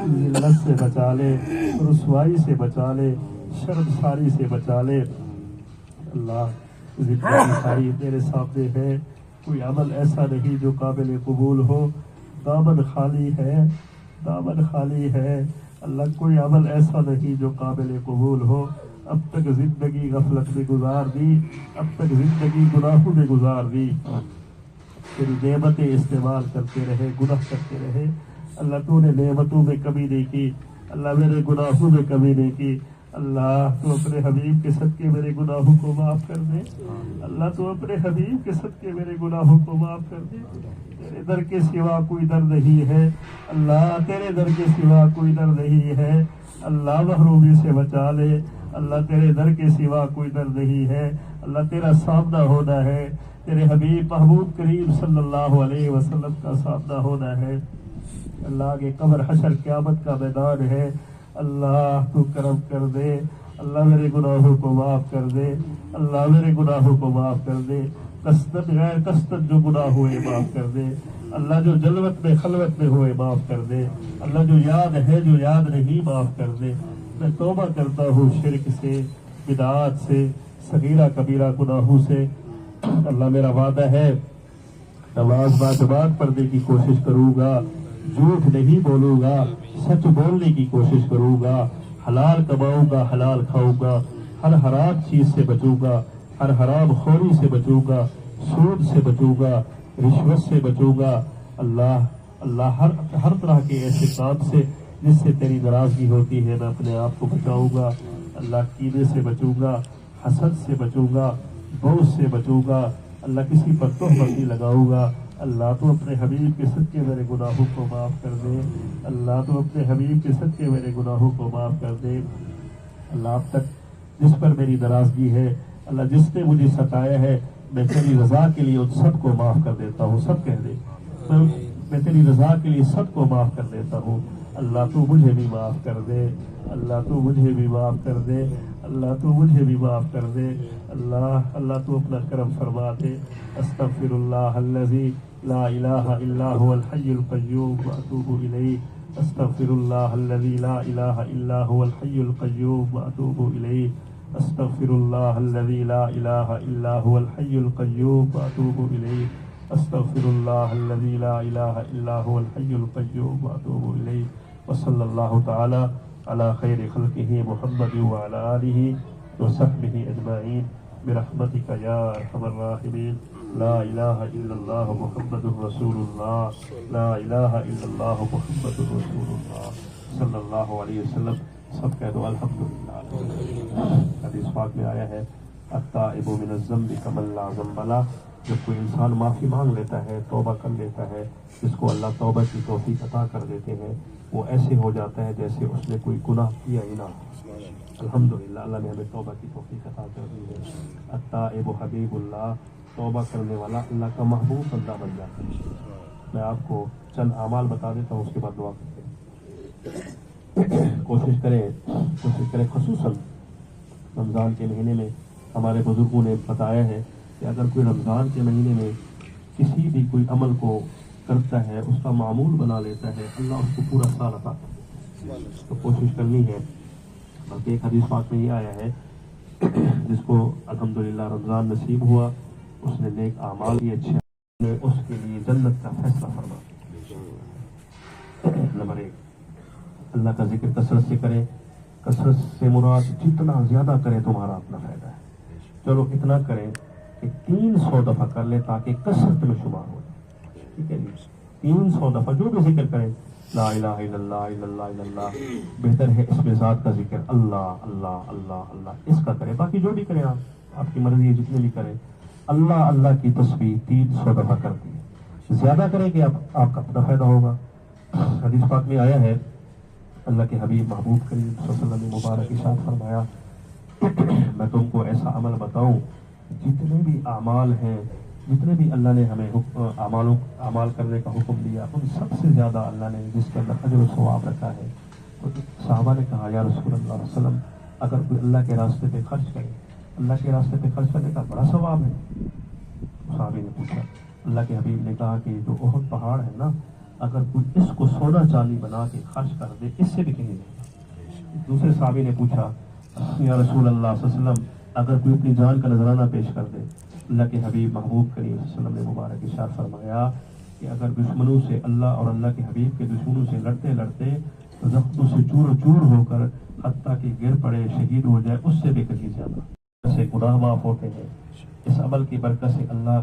S3: ذلت سے بچا لے، رسوائی سے بچا لے، شرمساری سے بچا لے۔ اللہ زندگی ساری میرے سامنے ہے، کوئی عمل ایسا نہیں جو قابل قبول ہو. دامن خالی ہے، دامن خالی ہے. اللہ کوئی عمل ایسا نہیں جو قابل قبول ہو. اب تک زندگی غفلت میں گزار دی، اب تک زندگی گناہوں میں گزار دی. تیری نعمتیں استعمال کرتے رہے، گناہ کرتے رہے. اللہ تو نے نعمتوں میں کمی نہیں کی، اللہ میرے گناہوں میں کمی نہیں کی. اللہ تو اپنے حبیب کے صدقے میرے گناہوں کو معاف کر دے. اللہ تو اپنے حبیب کے صدقے میرے گناہوں کو معاف کر دے. تیرے در کے سوا کوئی در نہیں ہے اللہ، تیرے در کے سوا کوئی در نہیں ہے اللہ. محرومی سے بچا لے اللہ، تیرے در کے سوا کوئی در نہیں ہے اللہ. تیرا سامنا ہونا ہے، تیرے حبیب محبوب کریم صلی اللہ علیہ وسلم کا سامنا ہونا ہے اللہ. آگے قبر حشر قیامت کا میدان ہے اللہ. تو کرم کر دے اللہ، میرے گناہوں کو معاف کر دے اللہ، میرے گناہوں کو معاف کر دے. قصدن غیر قصدن جو گناہ ہوئے معاف کر دے اللہ، جو جلوت میں خلوت میں ہوئے معاف کر دے اللہ، جو یاد ہے جو یاد نہیں معاف کر دے. میں توبہ کرتا ہوں شرک سے، بدعات سے، صغیرہ کبیرہ گناہوں سے اللہ. میرا وعدہ ہے نماز باجماعت پڑھنے کی کوشش کروں گا، جھوٹ نہیں بولوں گا، سچ بولنے کی کوشش کروں گا، حلال کماؤں گا، حلال کھاؤں گا، ہر حرام چیز سے بچوں گا، ہر حرام خوری سے بچوں گا، سود سے بچوں گا، رشوت سے بچوں گا اللہ. اللہ ہر طرح کے ایسے کام سے جس سے تیری ناراضگی ہوتی ہے میں اپنے آپ کو بچاؤں گا اللہ. کینے سے بچوں گا، حسد سے بچوں گا، بغض سے بچوں گا اللہ. کسی پر تہمت نہیں لگاؤں گا اللہ. تو اپنے حبیب کے صدقے میرے گناہوں کو معاف کر دے اللہ. تو اپنے حبیب کے صدقے میرے گناہوں کو معاف کر دے اللہ. اب تک جس پر میری ناراضگی ہے اللہ، جس نے مجھے ستایا ہے، میں تیری رضا کے لیے ان سب کو معاف کر دیتا ہوں. سب کہہ دے میں تیری رضا کے لیے سب کو معاف کر دیتا ہوں اللہ. تو مجھے بھی معاف کر دے اللہ، تو مجھے بھی معاف کر دے اللہ، تو مجھے بھی معاف کر دے اللہ. اللہ تو اپنا کرم فرما دے. استغفر اللہ الذی لا الہ الا هو الحی القیوم واتوب الیہ. استغفر اللہ الذی لا الہ الا هو الحی القیوم واتوب الیہ. استغفر اللہ الذی لا الہ الا هو الحی القیوم واتوب الیہ. استغفر اللہ الذی لا الہ الا هو الحی القیوم واتوب الیہ. وصلی اللہ تعالی علی خیر خلقہ محمد وعلی آلہ وصحبہ اجمعین برحمتک یا ارحم الراحمین. لا الہ الا اللہ محمد رسول اللہ، لا الہ الا اللہ محمد رسول اللہ صلی اللہ علیہ وسلم. سب کہہ دو الحمدللہ. حدیث پاک میں آیا ہے التائب من الذنب کمن لا ذنب لہ. جب کوئی انسان معافی مانگ لیتا ہے، توبہ کر لیتا ہے، جس کو اللہ توبہ کی توفیق عطا کر دیتے ہیں، وہ ایسے ہو جاتا ہے جیسے اس نے کوئی گناہ کیا ہی نہ. الحمدللہ اللہ نے ہمیں توبہ کی توفیق عطا کر دی ہے. التائب حبیب اللہ، توبہ کرنے والا اللہ کا محبوب بندہ بن جاتا ہے. میں آپ کو چند اعمال بتا دیتا ہوں، اس کے بعد دعا کرتے ہیں. کوشش کریں خصوصاً رمضان کے مہینے میں. ہمارے بزرگوں نے بتایا ہے کہ اگر کوئی رمضان کے مہینے میں کسی بھی کوئی عمل کو کرتا ہے، اس کا معمول بنا لیتا ہے، اللہ اس کو پورا سال عطا کرتا ہے. تو کوشش کرنی ہے. بلکہ ایک حدیث پاک میں یہ آیا ہے جس کو الحمدللہ رمضان نصیب ہوا، اس نے نیک اعمال کیے اچھے، اس کے لیے جنت کا فیصلہ فرما. نمبر 1 اللہ کا ذکر کثرت سے کریں. کثرت سے مراد جتنا زیادہ کریں تمہارا اپنا فائدہ ہے. چلو اتنا کریں کہ 300 دفعہ کر لیں تاکہ کثرت میں شمار ہو جائے. ٹھیک ہے جی، 300 دفعہ جو بھی ذکر کریں. لا الہ الا اللہ الا اللہ الا اللہ. بہتر ہے اس میں ذات کا ذکر اللہ اللہ اللہ اللہ اس کا کریں. باقی جو بھی کریں آپ کی مرضی ہے، جتنے بھی کریں. اللہ اللہ کی تسبیح 300 دفعہ کرتی ہے. زیادہ کریں کہ آپ کا اپنا فائدہ ہوگا. حدیث پاک میں آیا ہے اللہ کے حبیب محبوب کریم صلی اللہ علیہ وسلم نے مبارک ارشاد فرمایا میں تم کو ایسا عمل بتاؤں، جتنے بھی اعمال ہیں، جتنے بھی اللہ نے ہمیں اعمال کرنے کا حکم دیا، ان سب سے زیادہ اللہ نے جس کے اندر اجر و ثواب رکھا ہے. تو صحابہ نے کہا یا رسول اللہ صلی اللہ علیہ وسلم، اگر کوئی اللہ کے راستے پہ خرچ کرے، اللہ کے راستے پہ خرچ کرنے کا بڑا ثواب ہے. صحابی نے پوچھا. اللہ کے حبیب نے کہا کہ جو احد پہاڑ ہے نا، اگر کوئی اس کو سونا چاندی بنا کے خرچ کر دے، اس سے بھی کہیں نہیں. دوسرے صحابی نے پوچھا یا رسول اللہ صلی اللہ علیہ وسلم، اگر کوئی اپنی جان کا نذرانہ پیش کر دے، اللہ کے حبیب محبوب کریم صلی اللہ علیہ وسلم نے مبارک ارشاد فرمایا کہ اگر دشمنوں سے اللہ اور اللہ کے حبیب کے دشمنوں سے لڑتے لڑتے زخموں سے چور چور ہو کر حتیٰ کہ گر پڑے شہید ہو جائے اس سے بھی کہیں زیادہ سے گناہ معاف ہوتے ہیں. اس عمل کی برکت سے اللہ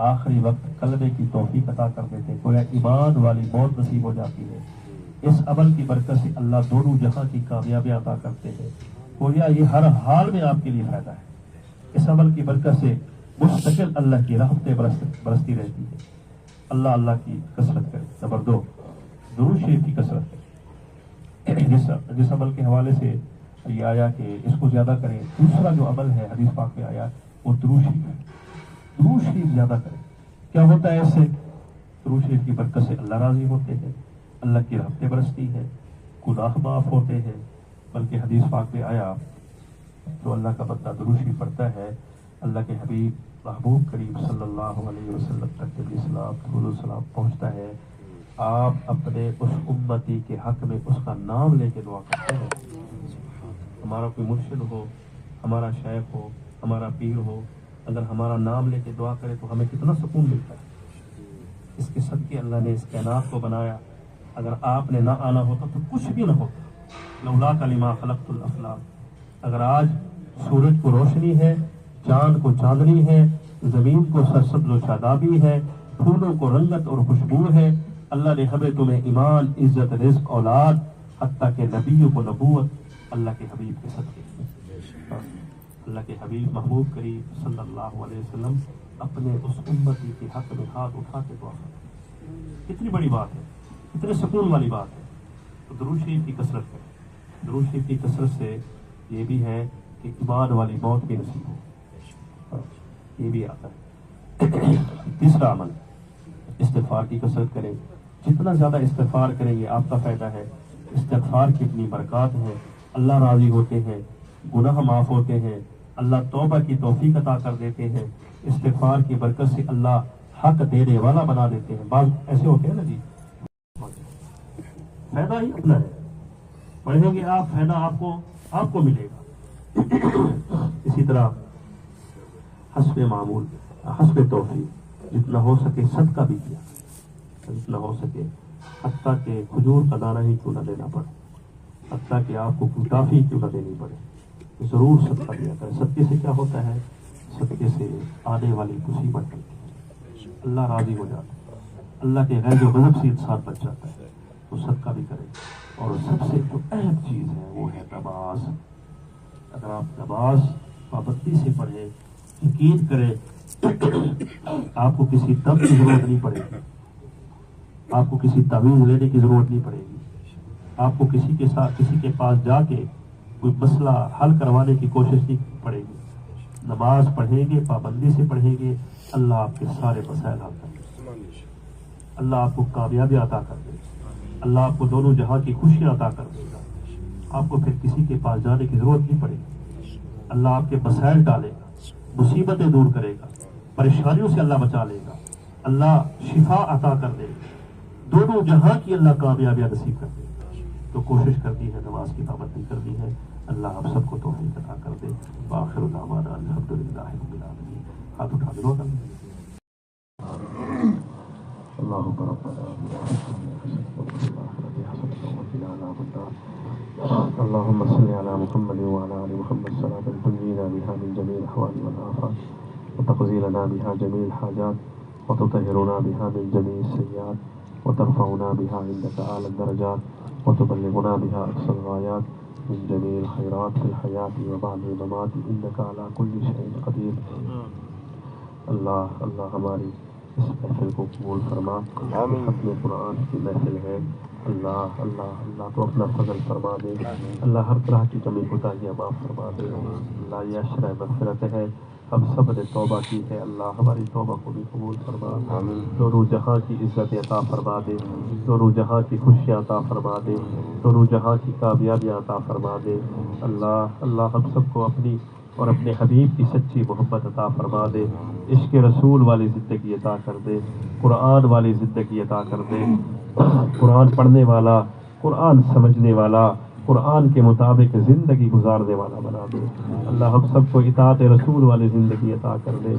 S3: آخری وقت کلمے کی توفیق عطا کر دیتے ہیں. گویا ایمان والی موت نصیب ہو جاتی ہے. اس عمل کی برکت سے اللہ دونوں جہاں کی کامیابی عطا کرتے ہیں. گویا یہ ہر حال میں آپ کے لیے فائدہ ہے. اس عمل کی برکت سے مستقل اللہ کی رحمتیں برستی رہتی ہے. اللہ اللہ کی کثرت کرے. نمبر 2 درود شریف کی کثرت کرے. جس عمل کے حوالے سے یہ آیا کہ اس کو زیادہ کریں. دوسرا جو عمل ہے حدیث پاک میں آیا وہ درود شریف ہے. درود شریف زیادہ کریں. کیا ہوتا ہے اس سے؟ درود شریف کی برکت سے اللہ راضی ہوتے ہیں, اللہ کی رحمتیں برستی ہیں, گناہ معاف ہوتے ہیں. بلکہ حدیث پاک میں آیا جو اللہ کا بندہ درود شریف پڑھتا ہے اللہ کے حبیب محبوب کریم صلی اللہ علیہ وسلم تک جب اسلام درود و سلام پہنچتا ہے آپ اپنے اس امتی کے حق میں اس کا نام لے کے دعا کرتے ہیں. ہمارا کوئی مرشد ہو, ہمارا شیخ ہو, ہمارا پیر ہو, اگر ہمارا نام لے کے دعا کرے تو ہمیں کتنا سکون ملتا ہے. اس کے صدقے اللہ نے اس کائنات کو بنایا. اگر آپ نے نہ آنا ہوتا تو کچھ بھی نہ ہوتا. لولا کلمہ خلقت الافلاق. اگر آج سورج کو روشنی ہے, چاند کو چاندنی ہے, زمین کو سرسبز و شادابی ہے, پھولوں کو رنگت اور خوشبو ہے, اللہ نے ہمیں تمہیں ایمان, عزت, رزق, اولاد, حتیٰ کہ نبیوں کو نبوت اللہ کے حبیب کے صدقے. اللہ کے حبیب محبوب کریم صلی اللہ علیہ وسلم اپنے اس امتی کے حق میں ہاتھ اٹھا کے دعا کرتے. کتنی بڑی بات ہے, کتنے سکون والی بات ہے. تو درود شریف کی کثرت کریں. درود شریف کی کثرت سے یہ بھی ہے کہ ایمان والی موت بھی نصیب ہو, یہ بھی آتا ہے. تیسرا عمل استغفار کی کثرت کریں. جتنا زیادہ استغفار کریں گے آپ کا فائدہ ہے. استغفار کی اتنی برکات ہے, اللہ راضی ہوتے ہیں, گناہ معاف ہوتے ہیں, اللہ توبہ کی توفیق عطا کر دیتے ہیں. استغفار کی برکت سے اللہ حق دینے والا بنا دیتے ہیں. بعض ایسے ہوتے ہیں نا جی, فائدہ ہی اپنا ہے, پڑھیں گے آپ فائدہ آپ کو ملے گا. اسی طرح حسب معمول, حسب توفیق جتنا ہو سکے صدقہ بھی کیا, جتنا ہو سکے, حتیٰ کہ کھجور کا دانہ ہی کیوں نہ دینا پڑے, حتیٰ کہ آپ کو کوئی ٹافی کیوں نہ دینی پڑے, ضرور صدقہ دیا کرے. صدقے سے کیا ہوتا ہے؟ صدقے سے آنے والی مصیبت ٹلتی ہے, اللہ راضی ہو جاتا ہے, اللہ کے غیظ و غضب سے انسان بچ جاتا ہے. تو صدقہ بھی کرے. اور سب سے جو اہم چیز ہے وہ ہے نماز. اگر آپ نماز پابندی سے پڑھیں, یقین کریں آپ کو کسی دم کی ضرورت نہیں پڑے گی, آپ کو کسی تعویذ لینے کی ضرورت نہیں پڑے گی, آپ کو کسی کے پاس جا کے کوئی مسئلہ حل کروانے کی کوشش نہیں پڑے گی. نماز پڑھیں گے, پابندی سے پڑھیں گے, اللہ آپ کے سارے مسائل حل کر دے, اللہ آپ کو کامیابی عطا کر دے, اللہ آپ کو دونوں جہاں کی خوشیاں عطا کر دے گا. آپ کو پھر کسی کے پاس جانے کی ضرورت نہیں پڑے گی. اللہ آپ کے مسائل ڈالے گا, مصیبتیں دور کرے گا, پریشانیوں سے اللہ بچا لے گا, اللہ شفا عطا کر دے گا, دونوں جہاں کی اللہ کامیابیاں نصیب کر دے گا. تو کوشش کرنی ہے, نماز کی پابندی کرنی ہے. اللہ آپ سب کو توفیق عطا کر دے. وآخر دعوانا الحمدللہ رب العالمین. ہاتھ اٹھا دو. اللهم ربنا اللهم صل على محمد وعلى آل محمد صلاة تنجينا بها من جميع الأحوال والآفات وتقضي لنا بها جميع الحاجات وتطهرنا بها من جميع السيئات وترفعنا بها عندك أعلى الدرجات وتبلغنا بها أقصى الغايات من جميع الخيرات في الحياة وبعد الممات إنك على كل شيء قدير. اللہ ہماری اس محفل کو قبول فرما. ختم قرآن کی محفل ہے. اللہ تو اپنا فضل فرما دے. اللہ ہر طرح کی کمی کوتاہیاں معاف فرما دے. اللہ یہ اشرح مغفرت ہے, ہم سب نے توبہ کی ہے. اللہ ہماری توبہ کو بھی قبول فرما. دونوں جہاں کی عزت عطا فرما دے, دونوں جہاں کی خوشیاں عطا فرما دے, دونوں جہاں کی کامیابیاں عطا فرما دے. اللہ ہم سب کو اپنی اور اپنے حبیب کی سچی محبت عطا فرما دے. عشق رسول والی زندگی عطا کر دے, قرآن والی زندگی عطا کر دے. قرآن پڑھنے والا, قرآن سمجھنے والا, قرآن کے مطابق زندگی گزارنے والا بنا دے۔ اللہ ہم سب کو اطاعت رسول والی زندگی عطا کر دے۔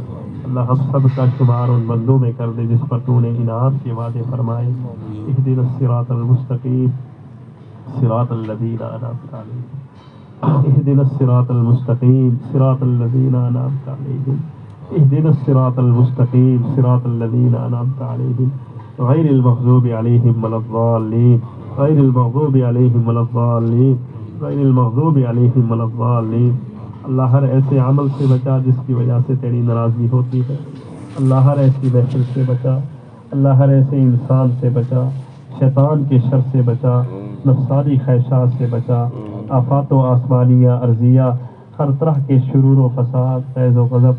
S3: اللہ ہم سب کا شمار ان بندوں میں کر دے جس پر تو نے انعام کے وعدے فرمائے۔ اہدنا الصراط المستقیم صراط الذین انعمت علیہم، اہدنا الصراط المستقیم صراط الذین انعمت علیہم، اہدنا الصراط المستقیم صراط الذین انعمت علیہم غیر المغضوب علیہم ولا الضالین، غیر المغضوب علیہم ولا الضالین، غیر المغضوب علیہم ولا الضالین۔ اللہ ہر ایسے عمل سے بچا جس کی وجہ سے تیری ناراضگی ہوتی ہے۔ اللہ ہر ایسی محفل سے بچا، اللہ ہر ایسے انسان سے بچا، شیطان کے شر سے بچا، نفسانی خواہشات سے بچا، آفات و آسمانیہ ارضیہ، ہر طرح کے شرور و فساد، فیض و غضب،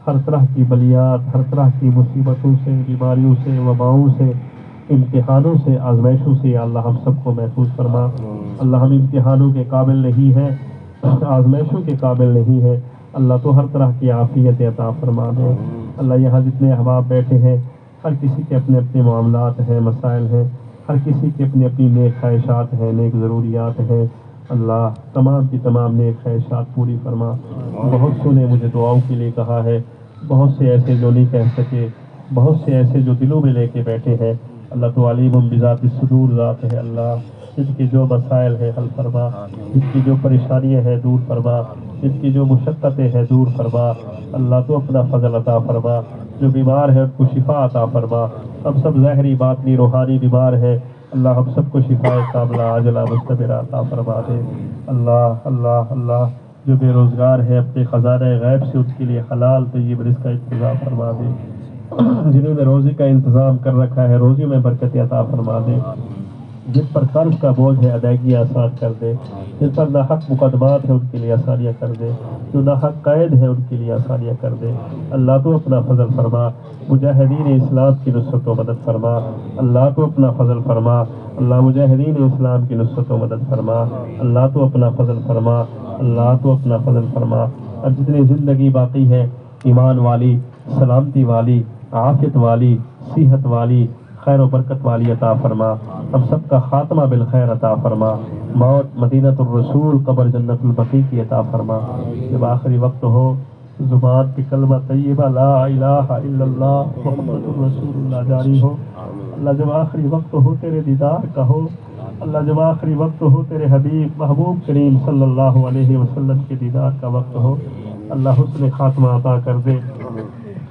S3: ہر طرح کی بلیات، ہر طرح کی مصیبتوں سے، بیماریوں سے، وباؤں سے، امتحانوں سے، آزمائشوں سے یا اللہ ہم سب کو محفوظ فرما۔ اللہ ہم امتحانوں کے قابل نہیں ہیں، آزمائشوں کے قابل نہیں ہیں، اللہ تو ہر طرح کی عافیت عطا فرما دے۔ اللہ یہاں جتنے احباب بیٹھے ہیں ہر کسی کے اپنے اپنے معاملات ہیں، مسائل ہیں، ہر کسی کی اپنی اپنی نیک خواہشات ہیں، نیک ضروریات ہیں۔ اللہ تمام کی تمام نیک خواہشات پوری فرما۔ بہت سو نے مجھے دعاؤں کے لیے کہا ہے، بہت سے ایسے جو نہیں کہہ سکے، بہت سے ایسے جو دلوں میں لے کے بیٹھے ہیں۔ اللہ تو علیم بذات الصدور ذات ہے۔ اللہ جن کی جو مسائل ہیں حل فرما، جن کی جو پریشانیاں ہیں دور فرما، جن کی جو مشقتیں ہیں دور فرما۔ اللہ تو اپنا فضل عطا فرما، جو بیمار ہے ان کو شفا عطا فرما۔ ہم سب ظاہری باطنی روحانی بیمار ہیں، اللہ ہم سب کو شفا کاملہ عاجلہ مستمرہ عطا فرما دے۔ اللہ اللہ اللہ جو بے روزگار ہے اپنے خزانہ غیب سے ان کے لیے حلال طیب رزق کا انتظام فرما دے۔ جنہوں نے روزی کا انتظام کر رکھا ہے روزی میں برکت عطا فرما دے۔ جن پر قرض کا بوجھ ہے ادائیگی آسان کر دے، جن پر ناحق مقدمات ہیں ان کے لیے آسانیاں کر دے، جو ناحق قید ہے ان کے لیے آسانیاں کر دے۔ اللہ تو اپنا فضل فرما، مجاہدین اسلام کی نصرت و مدد فرما۔ اللہ تو اپنا فضل فرما، اللہ مجاہدین اسلام کی نصرت و مدد فرما۔ اللہ تو اپنا فضل فرما، اللہ تو اپنا فضل فرما۔ اب جتنی زندگی باقی ہے ایمان والی، سلامتی والی، عافیت والی، صحت والی، خیر و برکت والی عطا فرما۔ ہم سب کا خاتمہ بالخیر عطا فرما۔ موت مدینۃ الرسول، قبر جنت البقیع کی عطا فرما۔ جب آخری وقت ہو زبان پہ کلمہ طیبہ لا الہ الا اللہ محمد الرسول اللہ جاری ہو۔ اللہ جب آخری وقت ہو تیرے دیدار کا ہو، اللہ جب آخری وقت ہو تیرے حبیب محبوب کریم صلی اللہ علیہ وسلم کے دیدار کا وقت ہو، اللہ حسن خاتمہ عطا کر دے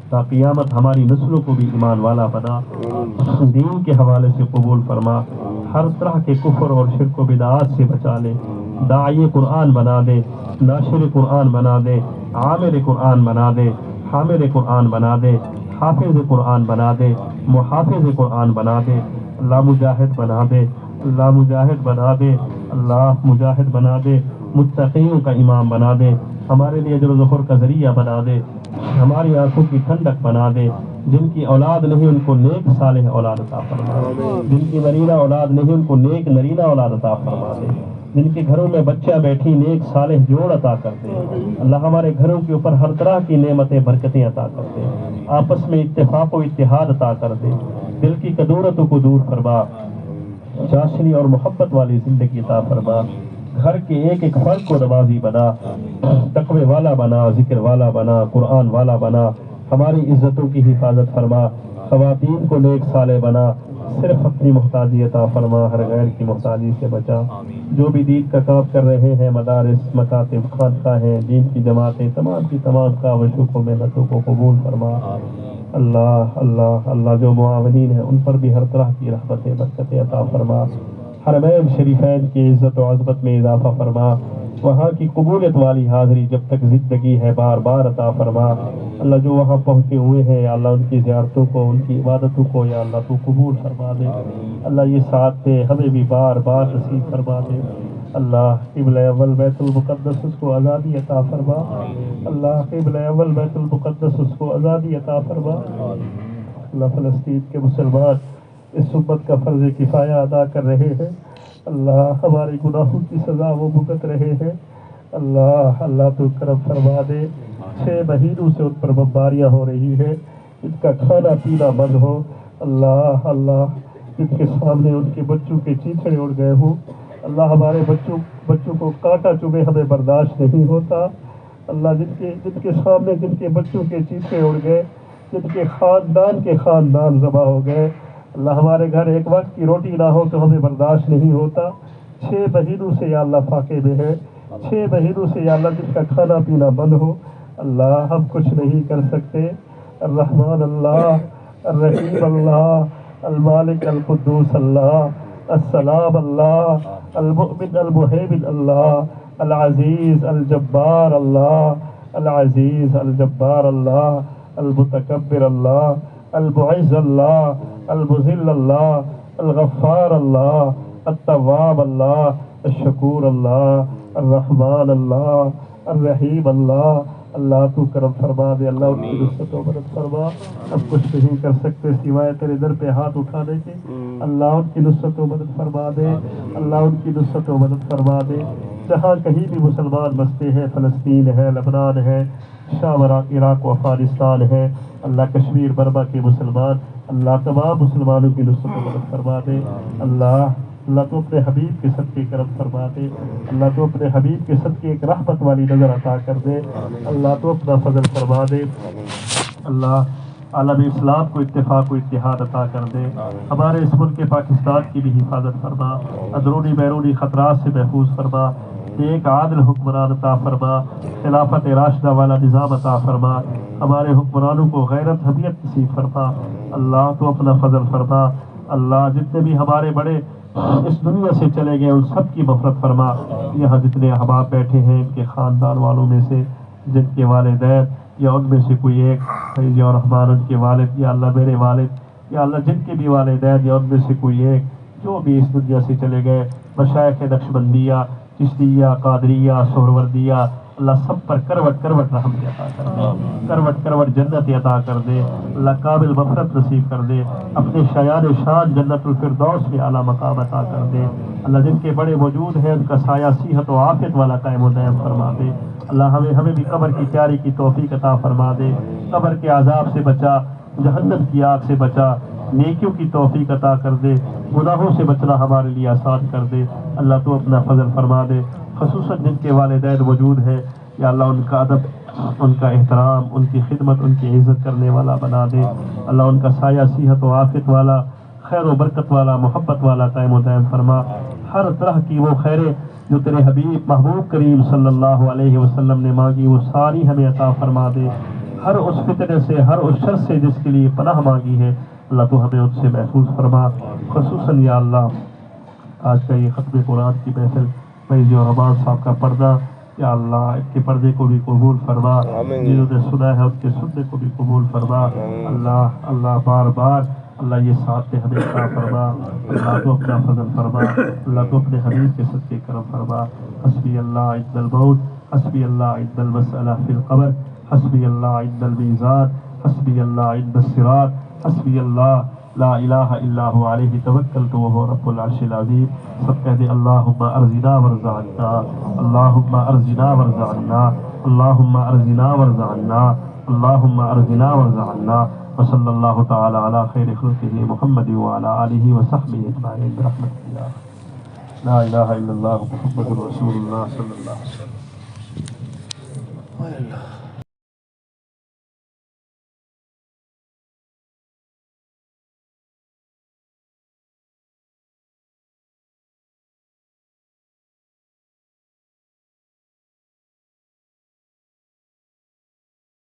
S3: تا قیامت ہماری نسلوں کو بھی ایمان والا بنا، دین کے حوالے سے قبول فرما، ہر طرح کے کفر اور شرک و بدعات سے بچا لے، داعی قرآن بنا دے، ناشر قرآن بنا دے، عامر قرآن بنا دے، حامل قرآن بنا دے، حافظ قرآن بنا دے، محافظ قرآن بنا دے۔ اللہ مجاہد بنا دے، اللہ مجاہد بنا دے، اللہ مجاہد بنا دے، متقیوں کا امام بنا دے، ہمارے لیے اجر و ظفر کا ذریعہ بنا دے، ہماری آنکھوں کی ٹھنڈک بنا دے۔ جن کی اولاد نہیں ان کو نیک صالح اولاد عطا فرما، جن کی نرینہ اولاد نہیں ان کو نیک نرینہ اولاد عطا فرما دے، جن کے گھروں میں بچہ بیٹھی نیک صالح جوڑ عطا کر دے۔ اللہ ہمارے گھروں کے اوپر ہر طرح کی نعمتیں برکتیں عطا کر دے، آپس میں اتفاق و اتحاد عطا کر دے، دل کی کدورتوں کو دور فرما، چاشنی اور محبت والی زندگی عطا فرما، گھر کے ایک ایک فرد کو نمازی بنا، تقوی والا بنا، ذکر والا بنا، قرآن والا بنا، ہماری عزتوں کی حفاظت فرما، خواتین کو نیک صالح بنا، صرف اپنی محتاجی عطا فرما، ہر غیر کی محتاجی سے بچا۔ جو بھی دین کا کام کر رہے ہیں، مدارس، مکاتب، خانقاہیں، دین کی جماعتیں، تمام کی تمام کاوشوں کو، محنتوں کو قبول فرما۔ اللہ اللہ اللہ جو معاونین ہیں ان پر بھی ہر طرح کی رحمتیں برکتیں عطا فرما، حرمین شریفین کی عزت و عظمت میں اضافہ فرما، وہاں کی قبولیت والی حاضری جب تک زندگی ہے بار بار عطا فرما۔ اللہ جو وہاں پہنچے ہوئے ہیں یا اللہ ان کی زیارتوں کو، ان کی عبادتوں کو یا اللہ تو قبول فرما دے۔ اللہ یہ ساتھ دے ہمیں بھی بار بار نصیب فرما دے۔ اللہ قبلہ اول بیت المقدس اس کو آزادی عطا فرما، اللہ قبلہ اول بیت المقدس اس کو آزادی عطا فرما۔ اللہ فلسطین کے مسلمان اس امت کا فرض کفایہ ادا کر رہے ہیں، اللہ ہمارے گناہوں کی سزا وہ بھگت رہے ہیں۔ اللہ اللہ تو کرم فرما دے، 6 مہینوں سے ان پر بمباریاں ہو رہی ہیں، ان کا کھانا پینا بند ہو۔ اللہ اللہ جن کے سامنے ان کے بچوں کے چیتھڑے اڑ گئے ہوں،
S4: اللہ ہمارے بچوں کو کانٹا چبھے ہمیں برداشت نہیں ہوتا۔ اللہ جن کے سامنے جن کے بچوں کے چیخے اڑ گئے، جن کے خاندان ذبح ہو گئے، اللہ ہمارے گھر ایک وقت کی روٹی نہ ہو تو ہمیں برداشت نہیں ہوتا۔ 6 مہینوں سے یا اللہ فاقے میں ہے، 6 مہینوں سے یا اللہ جن کا کھانا پینا بند ہو، اللہ ہم کچھ نہیں کر سکتے۔ الرحمن اللہ، الرحیم اللہ، المالک القدوس اللہ، السلام اللہ، المؤمن المہیمن اللہ، العزیز الجبار اللہ، العزیز الجبار اللہ، المتکبر اللہ، المعز اللہ، المذل اللہ، الغفار اللہ، التواب اللہ، الشکور اللہ، الرحمن اللہ، الرحیم اللہ۔ اللہ تو کرم فرما دے، اللہ ان کی نصرت و مدد فرما۔ ہم کچھ نہیں کر سکتے سوائے تیرے در پہ ہاتھ اٹھانے کے۔ اللہ ان کی نصرت و مدد فرما دے، اللہ ان کی نصرت و مدد فرما دے۔ جہاں کہیں بھی مسلمان بستے ہیں، فلسطین ہے، لبنان ہے، شام عراق و افغانستان ہے، اللہ کشمیر برما کے مسلمان، اللہ تمام مسلمانوں کی نصرت و مدد فرما دے۔ اللہ تو اپنے حبیب کے صدقے کرم فرما دے، اللہ تو اپنے حبیب کے صدقے ایک رحمت والی نظر عطا کر دے، اللہ تو اپنا فضل فرما دے۔ اللہ عالم اسلام کو اتفاق و اتحاد عطا کر دے، ہمارے اس ملک پاکستان کی بھی حفاظت فرما، اندرونی بیرونی خطرات سے محفوظ فرما، ایک عادل حکمران عطا فرما، خلافت راشدہ والا نظام عطا فرما، ہمارے حکمرانوں کو غیرت حمیت نصیب فرما، اللہ تو اپنا فضل فرما۔ اللہ جتنے بھی ہمارے بڑے اس دنیا سے چلے گئے ان سب کی مغفرت فرما۔ یہاں جتنے احباب بیٹھے ہیں ان کے خاندان والوں میں سے جن کے والدین یا ان میں سے کوئی ایک فیض اور رحمان ان کے والد، یا اللہ میرے والد، یا اللہ جن کے بھی والدین یا ان میں سے کوئی ایک جو بھی اس دنیا سے چلے گئے، مشائخ نقشبندیہ، چشتیہ، قادریہ، سہروردیہ، اللہ سب پر کروٹ کروٹ رحمت عطا کر دے، کروٹ کروٹ جنت عطا کر دے، اللہ کامل مغفرت نصیب کر دے، اپنے شایان شان جنت الفردوس میں اعلیٰ مقام عطا کر دے۔ اللہ جن کے بڑے موجود ہیں ان کا سایہ صحت و عافیت والا قائم و دائم فرما دے۔ اللہ ہمیں بھی قبر کی تیاری کی توفیق عطا فرما دے، قبر کے عذاب سے بچا، جہنم کی آگ سے بچا، نیکیوں کی توفیق عطا کر دے، گناہوں سے بچنا ہمارے لیے آسان کر دے۔ اللہ تو اپنا فضل فرما دے، خصوصاً جن کے والدین موجود ہیں یا اللہ ان کا ادب، ان کا احترام، ان کی خدمت، ان کی عزت کرنے والا بنا دے۔ اللہ ان کا سایہ صحت و عافیت والا، خیر و برکت والا، محبت والا قائم و دائم فرما۔ ہر طرح کی وہ خیریں جو تیرے حبیب محبوب کریم صلی اللہ علیہ وسلم نے مانگی وہ ساری ہمیں عطا فرما دے۔ ہر اس فتنے سے، ہر اس شر سے جس کے لیے پناہ مانگی ہے اللہ تو ہمیں ان سے محفوظ فرما۔ خصوصاً یا اللہ آج کا یہ ختم قرآن کی محفل فیض اور رحمان صاحب کا پردہ، یا اللہ ان کے پردے کو بھی قبول فرما، جنہوں نے سنا ہے ان کے سننے کو بھی قبول فرما۔ اللہ بار بار اللہ یہ ساتھ ہمیں عطا فرما، اللہ تو اپنا فضل فرما، اللہ تو اپنے حبیب کے صدقے کرم فرما۔ حسبی اللہ عند الموت، حسبی اللہ عند المسئلہ فی القبر، حسبی اللہ عند المیزان، حسبی اللہ عند الصراط، حسبی اللہ لا الہ الا هو علیہ توکلت وهو رب العرش العظیم۔ سب کہہ دے اللہم ارزنا ورزعنا، اللہم ارزنا ورزعنا، اللہم ارزنا ورزعنا، اللہم ارزنا ورزعنا۔ وصلی اللہ تعالی علی خیر خلقہ محمد وعلی آلہ وصحبہ اجمعین برحمتہ یا لا الہ الا اللہ محمد رسول اللہ صلی اللہ علیہ وسلم۔